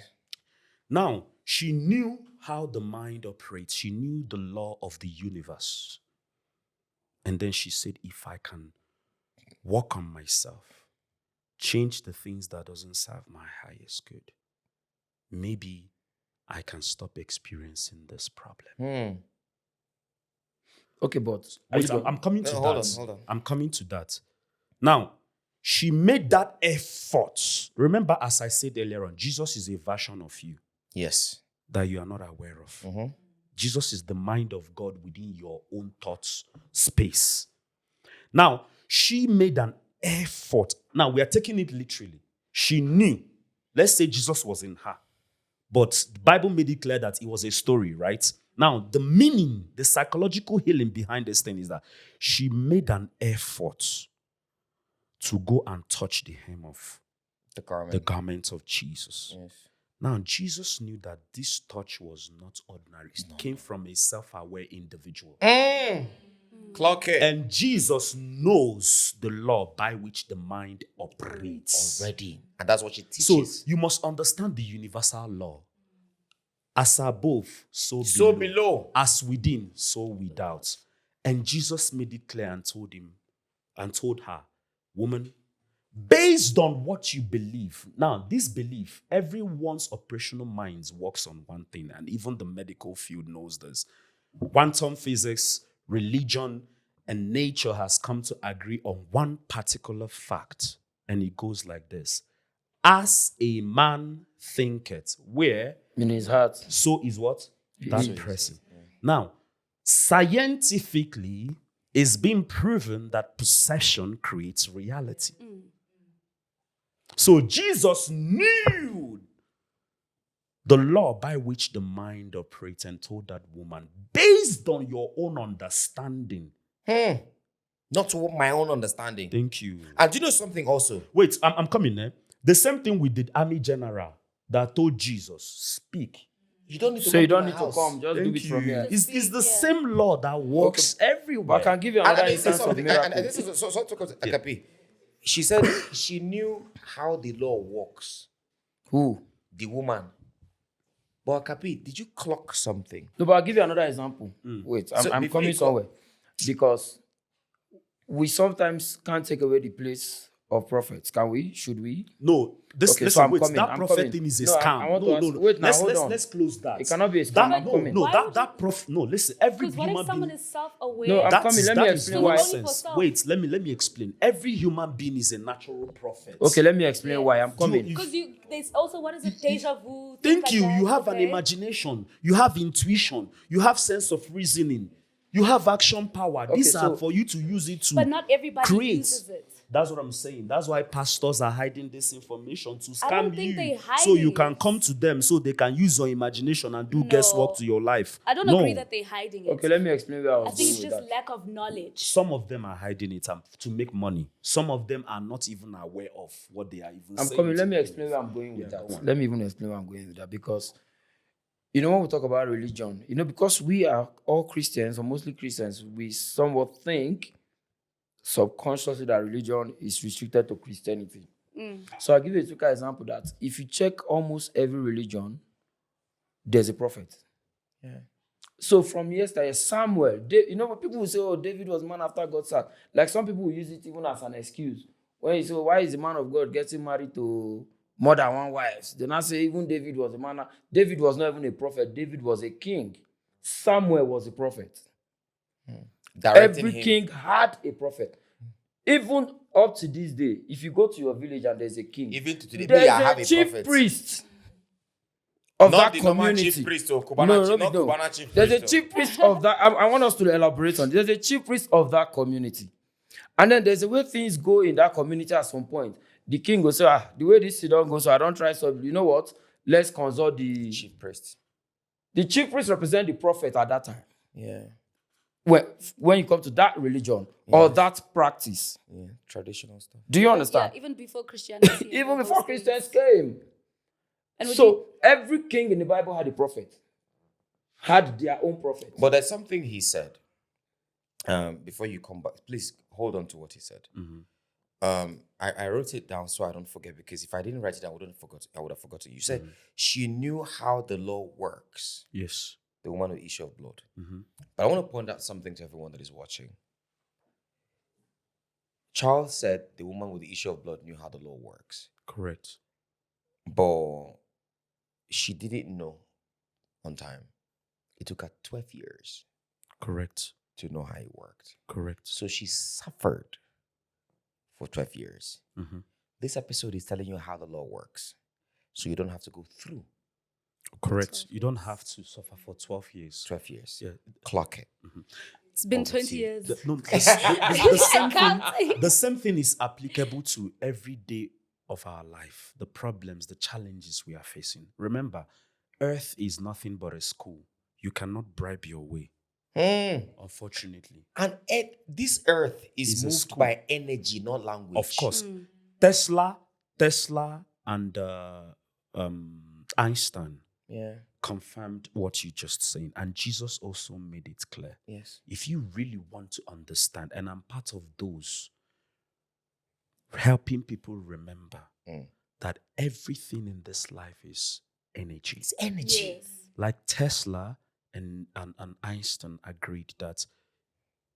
Now, she knew how the mind operates. She knew the law of the universe. And then she said, if I can work on myself, change the things that doesn't serve my highest good, maybe I can stop experiencing this problem. Okay, but Wait, I'm coming to that. Hold on. I'm coming to that. Now, she made that effort. Remember, as I said earlier on, Jesus is a version of you Yes. that you are not aware of. Jesus is the mind of God within your own thoughts space. Now, she made an effort. Now, we are taking it literally. She knew. Let's say Jesus was in her. But the Bible made it clear that it was a story, right? Now, the meaning, the psychological healing behind this thing is that she made an effort to go and touch the hem of the garment of Jesus. Yes. Now, Jesus knew that this touch was not ordinary. It came from a self-aware individual. Clock it. And Jesus knows the law by which the mind operates. Already. And that's what she teaches. So you must understand the universal law. As above, so below. As within, so without. And Jesus made it clear and told her, woman, based on what you believe. Now, this belief, everyone's operational minds works on one thing, and even the medical field knows this. Quantum physics, religion, and nature has come to agree on one particular fact, and it goes like this. As a man thinketh, where in his heart, so is what? That person. Now, scientifically, it's been proven that perception creates reality. So Jesus knew the law by which the mind operates and told that woman, based on your own understanding. Not to my own understanding. Thank you. And do you know something also? Wait, I'm coming there. The same thing with the army general that told Jesus, speak. You don't need to so you come don't to need my to house. come, just do it from here. It's the same law that works everywhere. But I can give you And another this is instance of something. miracle. And this is so talk about Akapi. She said she knew how the law works. Who? The woman. But Akapi, did you clock something? No, but I'll give you another example. Wait, So I'm before coming you go- somewhere. Because we sometimes can't take away the place of prophets. Can we? Should we? No, this Okay, listen, so I'm wait, coming, that I'm prophet coming. thing is a No, I scam. want to No, ask- no. wait, now, hold let's on. let's close that. It cannot be a scam. That, I'm no, coming. no, Why that would that prof. No, listen. Every Because what human if someone being. is self-aware? No, I'm That coming. is- Let me that is explain why. nonsense. Only for self. Wait, let me explain. Every human being is a natural prophet. Okay, let me explain why I'm coming. Because there's also, what is it, deja vu? things Thank like you. that, You have an okay? imagination. You have intuition. You have sense of reasoning. You have action power. These so- are for you to use it to But not everybody create. uses it. That's what I'm saying. That's why pastors are hiding this information to I don't scam think you. they're So you hiding can it. come to them so they can use your imagination and do guesswork to your life. I don't No. agree that they're hiding it. Okay, let me explain where I I was think it's going just with that. lack of knowledge. Some of them are hiding it to make money. Some of them are not even aware of what they are even I'm saying. coming. Let to me you. explain where I'm going with Yeah, that. go on. Let me even explain where I'm going with that. Because, when we talk about religion, because we are all Christians, or mostly Christians, we somewhat think subconsciously that religion is restricted to Christianity. So I'll give you a quick example that if you check almost every religion, there's a prophet. Yeah. So from yesterday, Samuel, people will say, oh, David was man after God's heart. Like some people will use it even as an excuse. When you say, why is the man of God getting married to more than one wife. They now say even David was a man. David was not even a prophet. David was a king. Samuel was a prophet. Directing Every him. king had a prophet. Even up to this day, if you go to your village and there's a king, Even to today, there's I have a a chief prophet. priest of Not that the normal community. chief priest of Kubana, not Kubana chief There's a priest. chief priest of that. I want us to elaborate on. There's a chief priest of that community, and then there's a way things go in that community. At some point, the king will say, the way this don't go, so I don't try. So you know what? Let's consult the Chief priest. The chief priest represent the prophet at that time. Yeah. When you come to that religion or that practice, Yeah. Traditional stuff. do you understand? Yeah, even before Christianity. Even those before things. Christians came. And would So every king in the Bible had a prophet, had their own prophet. But there's something he said. Before you come back, please hold on to what he said. I wrote it down so I don't forget, because if I didn't write it down, I would have forgotten. You said she knew how the law works. Yes. The woman with the issue of blood. But I want to point out something to everyone that is watching. Charles said the woman with the issue of blood knew how the law works. Correct. But she didn't know on time. It took her 12 years Correct. to know how it worked. Correct. So she suffered for 12 years. This episode is telling you how the law works. So you don't have to go through Correct. You don't have to suffer for 12 years. 12 years. Yeah. Clock it. It's been Over 20 to you. years. The same thing is applicable to every day of our life, the problems, the challenges we are facing. Remember, earth is nothing but a school. You cannot bribe your way, unfortunately. And this earth is It's a moved school. by energy, not language. Of course, Tesla, and Einstein Yeah. confirmed what you just saying, and Jesus also made it clear. Yes. If you really want to understand, and I'm part of those helping people remember that everything in this life is energy. It's energy. Yes. Like Tesla and Einstein agreed that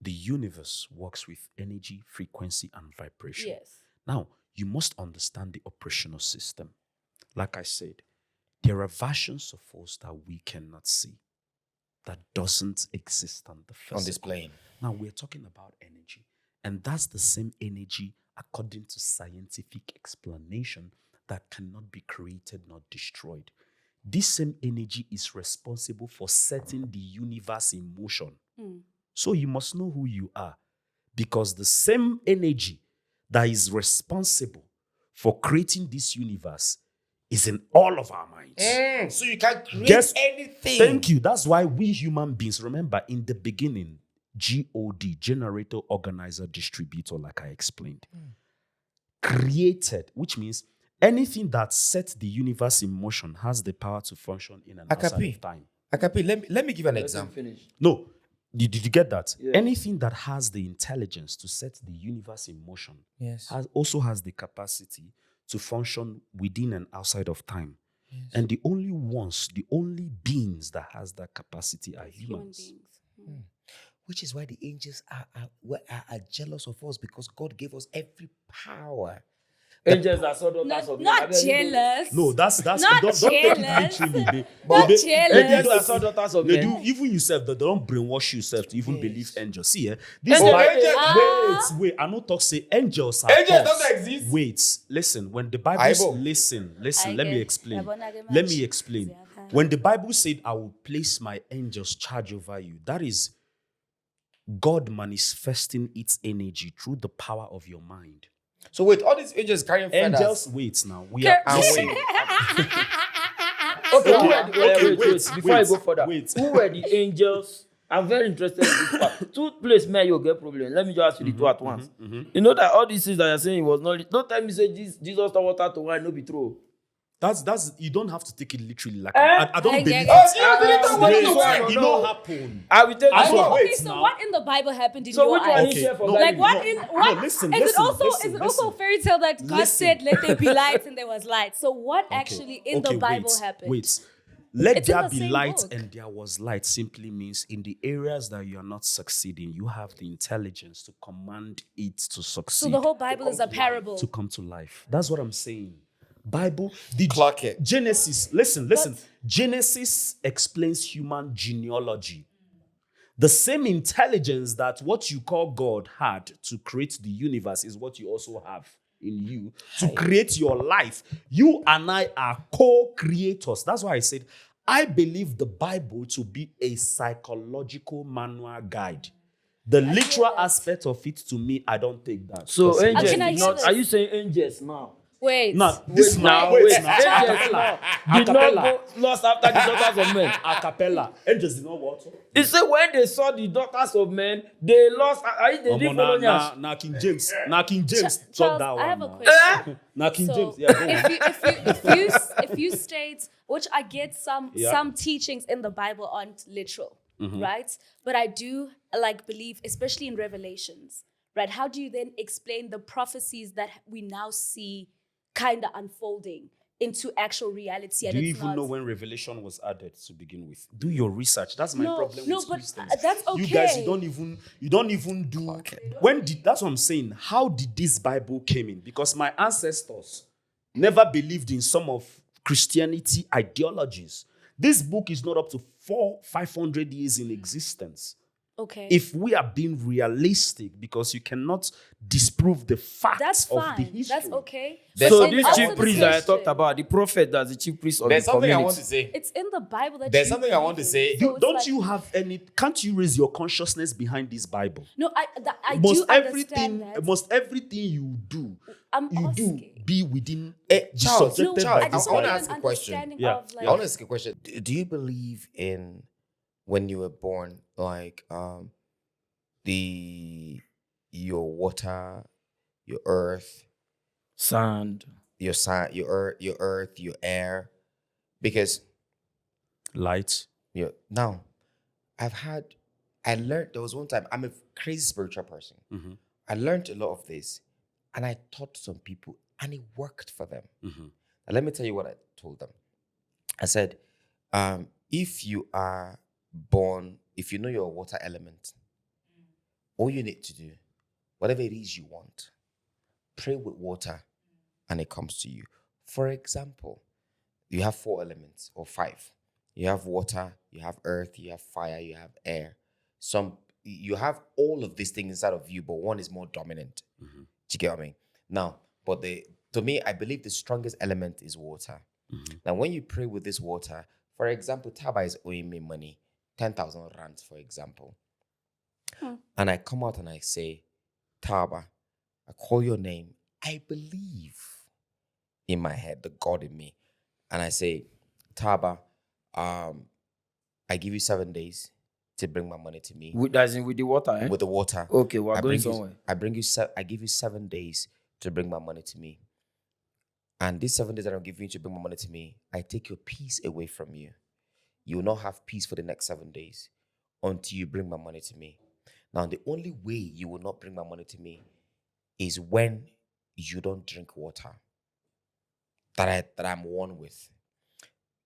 the universe works with energy, frequency, and vibration. Yes. Now, you must understand the operational system. Like I said, there are versions of us that we cannot see, that doesn't exist on the physical. On this plane. Now, we're talking about energy. And that's the same energy, according to scientific explanation, that cannot be created nor destroyed. This same energy is responsible for setting the universe in motion. So you must know who you are, because the same energy that is responsible for creating this universe is in all of our minds. So you can create Guess- anything. Thank you. That's why we human beings, remember, in the beginning, GOD, generator, organizer, distributor, like I explained, created, which means anything that sets the universe in motion has the power to function in and outside Akapi. of time. Akapi, let me give you an Let him example. finish. No, did you get that? Yeah. Anything that has the intelligence to set the universe in motion Yes. also has the capacity to function within and outside of time. And the only beings that has that capacity are Human humans. beings. Which is why the angels are jealous of us, because God gave us every power. Angels are sort of daughters of men. Not Have you ever- jealous. No, that's Not don't take it jealous. literally. Not They- jealous. Angels are sort of daughters of They men. do, even yourself, they don't brainwash yourself to even believe angels. See, this Angels- Bible, wait, I know talk say angels are Angels thoughts. don't exist. Wait, listen, when the Bible Aibo. listen, I let me get- explain. Yabona ke Let manje. me explain. Ziyakhala. When the Bible said, I will place my angels charge over you, that is God manifesting its energy through the power of your mind. So wait, all these angels carrying feathers. Angels, wait now. We are And listen. wait. Okay, wait, before I go further, wait. who were the angels? I'm very interested in this part. Two places may you get problem. Let me just ask you the two at once. You know that all these things that you're saying was not. Don't tell me say Jesus turned water to wine, no be true. That's you don't have to take it literally. Like I don't I believe get Oh, it. seriously, don't Wait, wait, it don't happen. I will tell I you. swear. what. Okay, Wait so now. what in the Bible happened in So your which one eyes? is here for no, Bible? Like what no, in no, what listen, is listen, it also listen, is it also listen. fairy tale that God Listen. said let there be light and there was light? So what actually in the Bible happened? Wait. Let It's in there the be same light book. and there was light simply means in the areas that you are not succeeding, you have the intelligence to command it to succeed. So the whole Bible is a parable. to come to life. That's what I'm saying. Bible, the Clock it. Genesis. Listen. Genesis explains human genealogy. The same intelligence that what you call God had to create the universe is what you also have in you to create your life. You and I are co-creators. That's why I said I believe the Bible to be a psychological manual guide. The literal aspect of it, to me, I don't take that. So personally. angels, can I hear this? are you saying angels now? Wait. Now, this Wait now, now, wait wait. now. Angels now did not Acapella. go lost after the daughters of men. A cappella. Angels did not what? He said when they saw the daughters of men, they lost. They didn't follow Nyash. Now King James. Now King James talk Charles, that one. I have a now. question. Now King So, James. Yeah, go on. if you state, which I get some teachings in the Bible aren't literal, right? But I do believe, especially in Revelations, right? How do you then explain the prophecies that we now see kind of unfolding into actual reality? And Do you it's even not, know when Revelation was added to begin with? Do your research. That's my No, problem no, with but Christians. that's You guys, okay. you don't even do. When did that's what I'm saying? How did this Bible came in? Because my ancestors never believed in some of Christianity ideologies. This book is not up to 500 years in existence. okay. If we are being realistic, because you cannot disprove the facts That's of the fine. history. That's okay. There's So something this I chief want to priest say. that I talked about, the prophet that's the chief priest of There's the something I community. want to say. It's in the Bible that There's you something I want to believe say. in. So it's Don't like- you have any? Can't you raise your consciousness behind this Bible? No, I do understand that. Most everything you do, I'm you do asking. be within Charles, subjected No, Charles, by I this just I wanna want Bible. ask an a question. understanding Yeah. of I want to ask a question. Do you believe in when you were born, your water, your earth, Sand. your earth, your air? Because Light. now I learned there was one time, I'm a crazy spiritual person. Mm-hmm. I learned a lot of this and I taught some people and it worked for them. Mm-hmm. And let me tell you what I told them. I said, if you are born, if you know your water element, all you need to do, whatever it is you want, pray with water and it comes to you. For example, you have 4 elements or 5. You have water, you have earth, you have fire, you have air. You have all of these things inside of you, but one is more dominant. Mm-hmm. Do you get what I mean? Now, but to me, I believe the strongest element is water. Mm-hmm. Now, when you pray with this water, for example, Taba is owing me money, 10,000 rands, for example. And I come out and I say, Taba, I call your name. I believe in my head, the God in me. And I say, Taba, I give you 7 days to bring my money to me As in with the water, eh? with the water. Okay, we're I going bring somewhere. I give you 7 days to bring my money to me. And these 7 days that I'm giving you to bring my money to me, I take your peace away from you. You will not have peace for the next 7 days until you bring my money to me. Now, the only way you will not bring my money to me is when you don't drink water that I'm one with.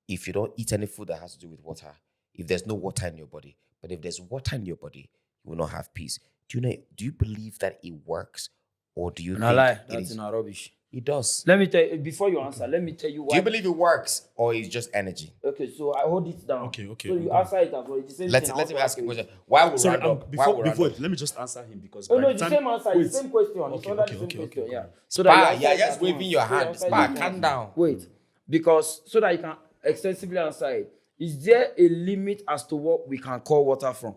If you don't eat any food that has to do with water, if there's no water in your body, but if there's water in your body, you will not have peace. Do you believe that it works, or do you No think lie, it that's is? not rubbish. It does. Let me tell you, before you answer, let me tell you Do why. you believe it works, or it's just energy? Okay, so I hold it down. Okay, So you go on. answer it as well. It's the same Let thing. me ask you a Also question. Why would Sorry, round up? before let me just answer him because Oh by no, the it's the time- same answer. wait. It's the same question. It's Okay, under okay, the same okay, question. okay, Yeah. okay. So that you Spa, answer yeah, it just at waving once. your So you hand. answer it Spa, at calm once. down. Wait, because so that you can extensively answer it. Is there a limit as to what we can call water from?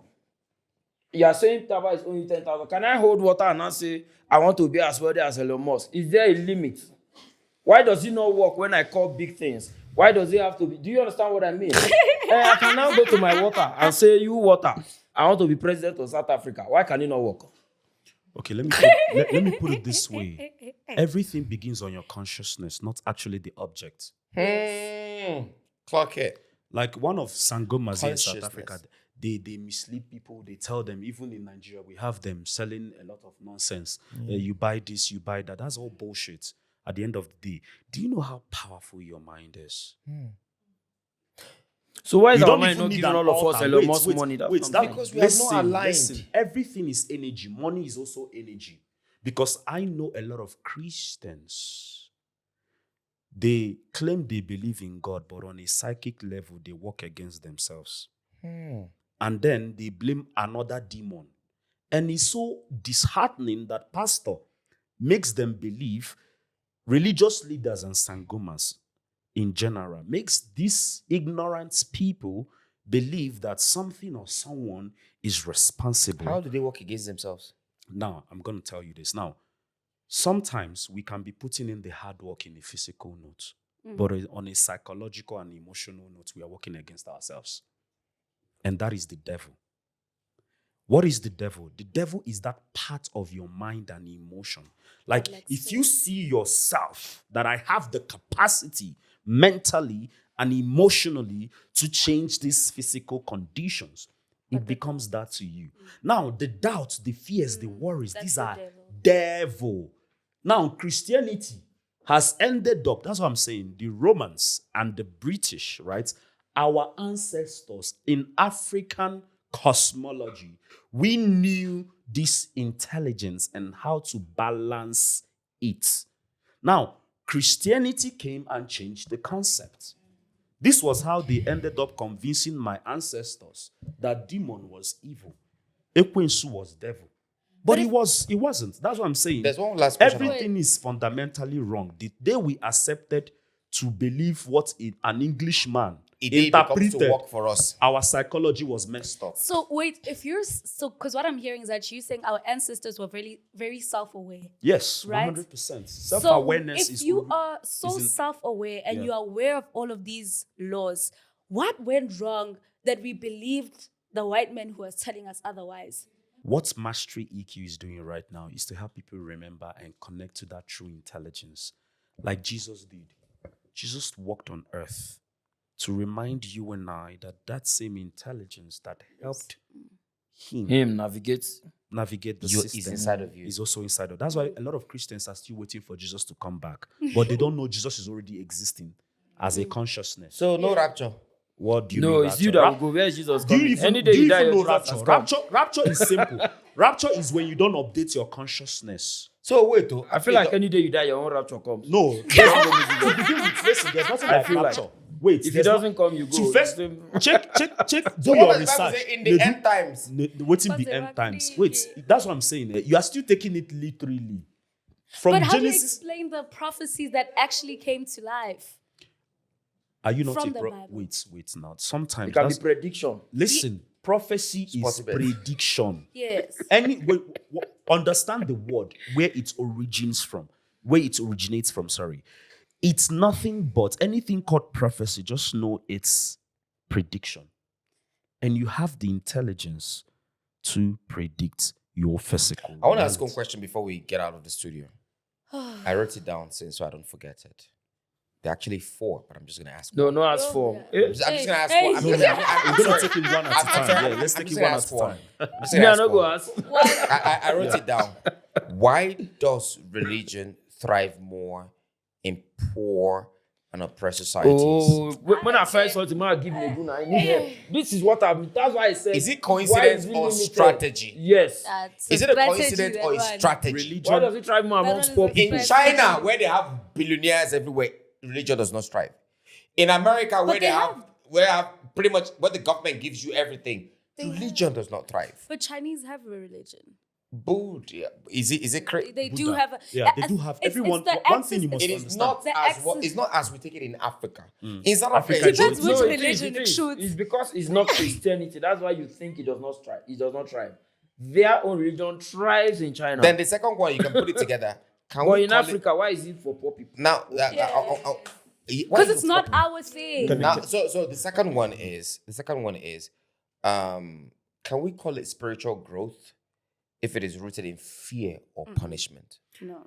You are saying Taba is only 10,000. Can I hold water and not say I want to be as wealthy as Elon Musk? Is there a limit? Why does it not work when I call big things? Why does it have to be? Do you understand what I mean? I can now go to my water and say, you water, I want to be president of South Africa. Why can it not work? Okay, let me put it this way. Everything begins on your consciousness, not actually the object. Clock it. Like one of Sangomas in South Consciousness. Africa, they mislead people. They tell them, even in Nigeria, we have them selling a lot of nonsense. You buy this, you buy that. That's all bullshit. At the end of the day, do you know how powerful your mind is? So why is You our don't mind even not need giving an all of us altar. Elon Wait, Musk wait, money? That's wait, what I'm that- saying. Because we have not aligned. Listen, everything is energy. Money is also energy. Because I know a lot of Christians. They claim they believe in God, but on a psychic level, they work against themselves. And then they blame another demon. And it's so disheartening that pastor makes them believe, religious leaders and sangomas in general, makes these ignorant people believe that something or someone is responsible. How do they work against themselves? Now, I'm going to tell you this. Now, sometimes we can be putting in the hard work in a physical note, but on a psychological and emotional note, we are working against ourselves. And that is the devil. What is the devil? The devil is that part of your mind and emotion. Like, if you see yourself that I have the capacity mentally and emotionally to change these physical conditions, it becomes that to you. Now, the doubts, the fears, the worries, these are devil. Now, Christianity has ended up, that's what I'm saying, the Romans and the British, right? Our ancestors in African cosmology, we knew this intelligence and how to balance it. Now, Christianity came and changed the concept. This was how they ended up convincing my ancestors that demon was evil. Ekwensu was devil. But it wasn't. That's what I'm saying. There's one last question. Everything is fundamentally wrong. The day we accepted to believe what an Englishman interpreted to work for us, our psychology was messed up. So wait, because what I'm hearing is that you're saying our ancestors were very, very self-aware. Yes, right? 100%. Self-awareness if you are so self-aware and you are aware of all of these laws, what went wrong that we believed the white man who was telling us otherwise? What Mastery EQ is doing right now is to help people remember and connect to that true intelligence, like Jesus did. Jesus walked on earth to remind you and I that that same intelligence that helped him navigate the system is inside of you. Is also inside of. That's why a lot of Christians are still waiting for Jesus to come back, but they don't know Jesus is already existing as a consciousness. So no rapture. What do you No, mean? it's rapture? you that will go. Where is Jesus Do you coming? even, Any day do you you die, even know your Jesus rapture? has come. Rapture is simple. Rapture is when you don't update your consciousness. So wait, though. I feel like any day you die, your own rapture comes. No, to begin with, listen, there's nothing like feel like rapture. Wait, If it there's doesn't come, you go. to first check, do What your does the Bible research. say in the end times? Waiting the end times. Wait, that's what I'm saying. You are still taking it literally. From But how do you Genesis, explain the prophecies that actually came to life? are you not from a the Bible? wait now. Sometimes It can be that's- prediction. listen, prophecy is possible. prediction. Yes. Understand the word where it originates from. Sorry, it's nothing but anything called prophecy. Just know it's prediction, and you have the intelligence to predict your physical. I want to ask world. one question before we get out of the studio. I wrote it down so I don't forget it. There are actually 4, but I'm just going to ask one. No ask for. I'm just going to ask Hey, one. hey. I'm We're sorry. gonna take it one at a time. sorry. Yeah, let's I'm take just it gonna one at ask a one. time. I'm just Me, gonna I ask no go one. ask. I wrote it down. Why does religion thrive more in poor and oppressed societies? Oh, when I find something, man, give me a good. I need help. This is what I'm. That's why I said. Is it why coincidence is it or limited? strategy? Yes. Is it a coincidence or a strategy? Why does it thrive more amongst poor people? In China, where they have billionaires everywhere, religion does not strive. In America, where they they have pretty much where the government gives you everything, religion does not thrive. But Chinese have a religion. Buddha. Is it crazy? They do have a. Yeah, they do have. it's Everyone. the One thing you must It understand. is not The as what access- it's not as we take it in Africa. In South Africa, Africa Depends which No, it religion is, it shoots. It's because it's not Christianity. That's why you think it does not thrive. It does not thrive. Their own religion thrives in China. then the second one you can put it together. Can but we in call Africa, why is it for poor people? it now? Because it's not our thing. Now, so the second one is can we call it spiritual growth if it is rooted in fear or punishment? No.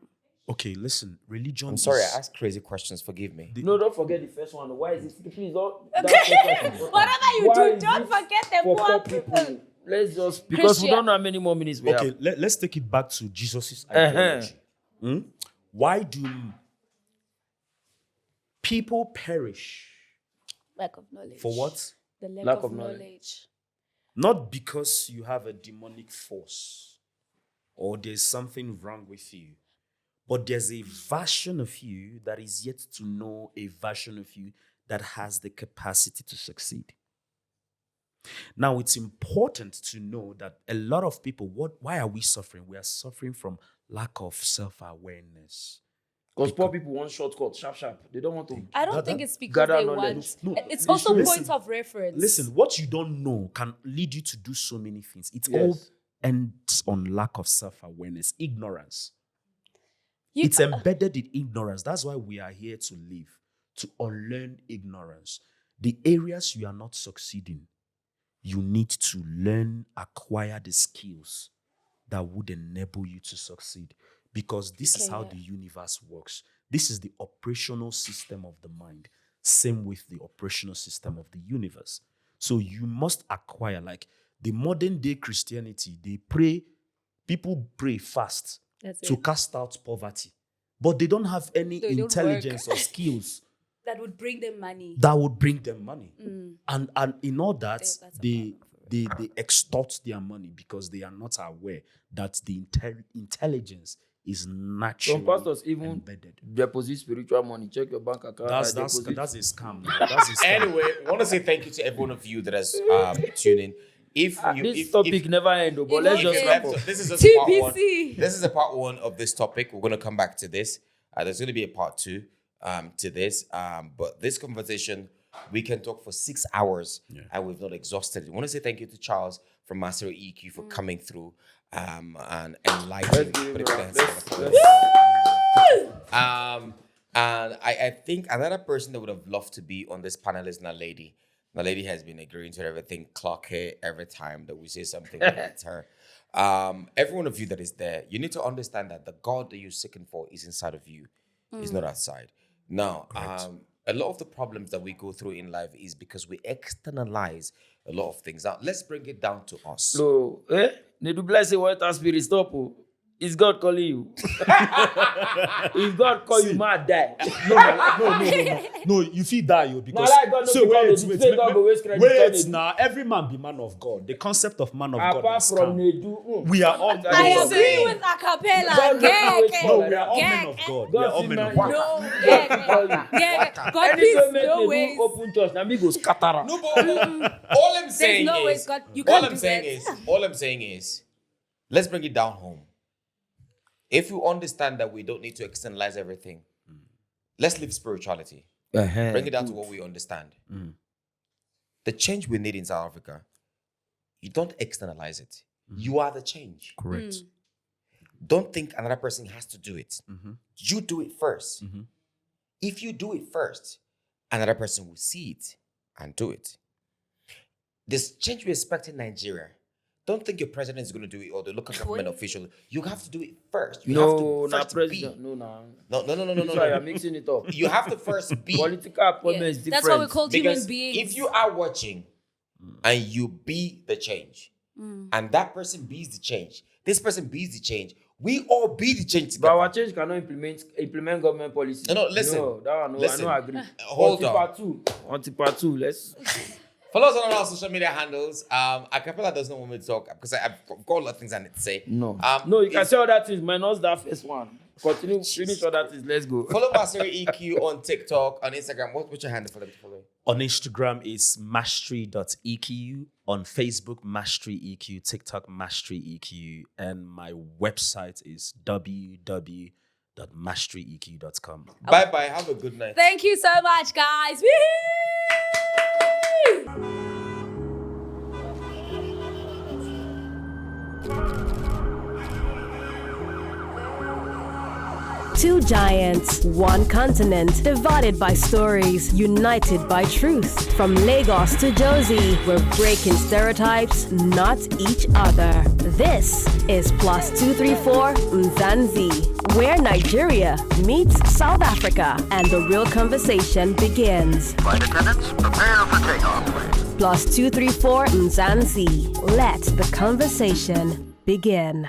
Okay, listen. Religion. I'm sorry, is- I asked crazy questions. Forgive me. No, don't forget the first one. Why is it? Please don't. that first one is important. Whatever you Why do, is don't it forget the for poor people. Let's just because we Christian. don't know how many more minutes we Okay, have. let's take it back to Jesus' ideology. Why do people perish? Lack of knowledge. For what? The lack, Lack of, of knowledge. knowledge. Not because you have a demonic force or there's something wrong with you, But there's a version of you that is yet to know a version of you that has the capacity to succeed. Now, it's important to know that a lot of people, why are we suffering? We are suffering from lack of self-awareness. Because poor people want shortcuts, sharp. They don't want to. I don't think it's because gather they knowledge. want. No, It's also listen. point of reference. Listen, what you don't know can lead you to do so many things. It Yes. all ends on lack of self-awareness, ignorance. You- It's embedded in ignorance. That's why we are here to live, to unlearn ignorance. The areas you are not succeeding, you need to learn, acquire the skills that would enable you to succeed. Because this is how the universe works. This is the operational system of the mind. Same with the operational system of the universe. So you must acquire, like the modern day Christianity, people pray fast That's to it. cast out poverty. But they don't have any They don't intelligence or skills That would bring them money. that would bring them money. Mm. And in all that, That's a they extort their money because they are not aware that the intelligence is naturally Some pastors even embedded. deposit spiritual money. Check your bank account. That's I deposit. a scam. Now. That's a scam. Anyway, I want to say thank you to every one of you that has tuned in. This topic never end, but You let's know, just yeah. wrap up. This is just part one. TBC. This is a part one of this topic. We're going to come back to this. There's going to be a part two to this. But this conversation, we can talk for 6 hours and we've not exhausted it. I want to say thank you to Charles from Master EQ for coming through and enlightening. And I think another person that would have loved to be on this panel is Naledi. Naledi has been agreeing to everything, clock her every time that we say something against her. Every one of you that is there, you need to understand that the God that you're seeking for is inside of you. It's not outside. Now, a lot of the problems that we go through in life is because we externalize a lot of things. Now, let's bring it down to us. So, need to bless you, what spirit stop. Is God calling you? If God call you, mad die. No, you feel die, you because Now, like God no be called, the state God go waste credit, turn wait it. now. Every man be man of God. The concept of man of God Apart is from scam. Nedu, We are all I I No, agree with acapella. God Yeah, No, no, we are all Yeah. men of God. We are all men of God. No, yeah. God, please, no ways. open church, now me go scatter am. No, but all I'm saying no way, is, God, you all can't I'm do saying that. is, all I'm saying is, let's bring it down home. If you understand that we don't need to externalize everything, let's live spirituality. Bring it down to what we understand. The change we need in South Africa, you don't externalize it. You are the change. Correct. Don't think another person has to do it. You do it first. If you do it first, another person will see it and do it. This change we expect in Nigeria, don't think your president is going to do it or the local government official. You have to do it first. You have No, to not first president. be. No. No. Sorry, I'm mixing it up. You have to first be. Political appointment is different. That's what we call human Because beings. if you are watching and you be the change, and that person be's the change, this person be's the change, we all be the change But together. our change cannot implement government policy. No, listen. No, that one, no, Listen. I don't agree. Hold on. Part two, let's... Follow us on our social media handles. Acapella does not want me to talk because I've got a lot of things I need to say. No, you can it's- say other things, minus that first one. Continue, finish other things, let's go. Follow Master EQ on TikTok, on Instagram. What's your handle for them to follow? On Instagram is mastery.eq. On Facebook, mastery.eq. TikTok, mastery.eq. And my website is www.masteryeq.com. Bye-bye. Have a good night. Thank you so much, guys. Woo-hoo! Two giants, one continent, divided by stories, united by truth. From Lagos to Josie, we're breaking stereotypes, not each other. This is Plus 234 Mzansi, where Nigeria meets South Africa and the real conversation begins. Flight attendants, prepare for takeoff, please. Plus 234 Mzansi, let the conversation begin.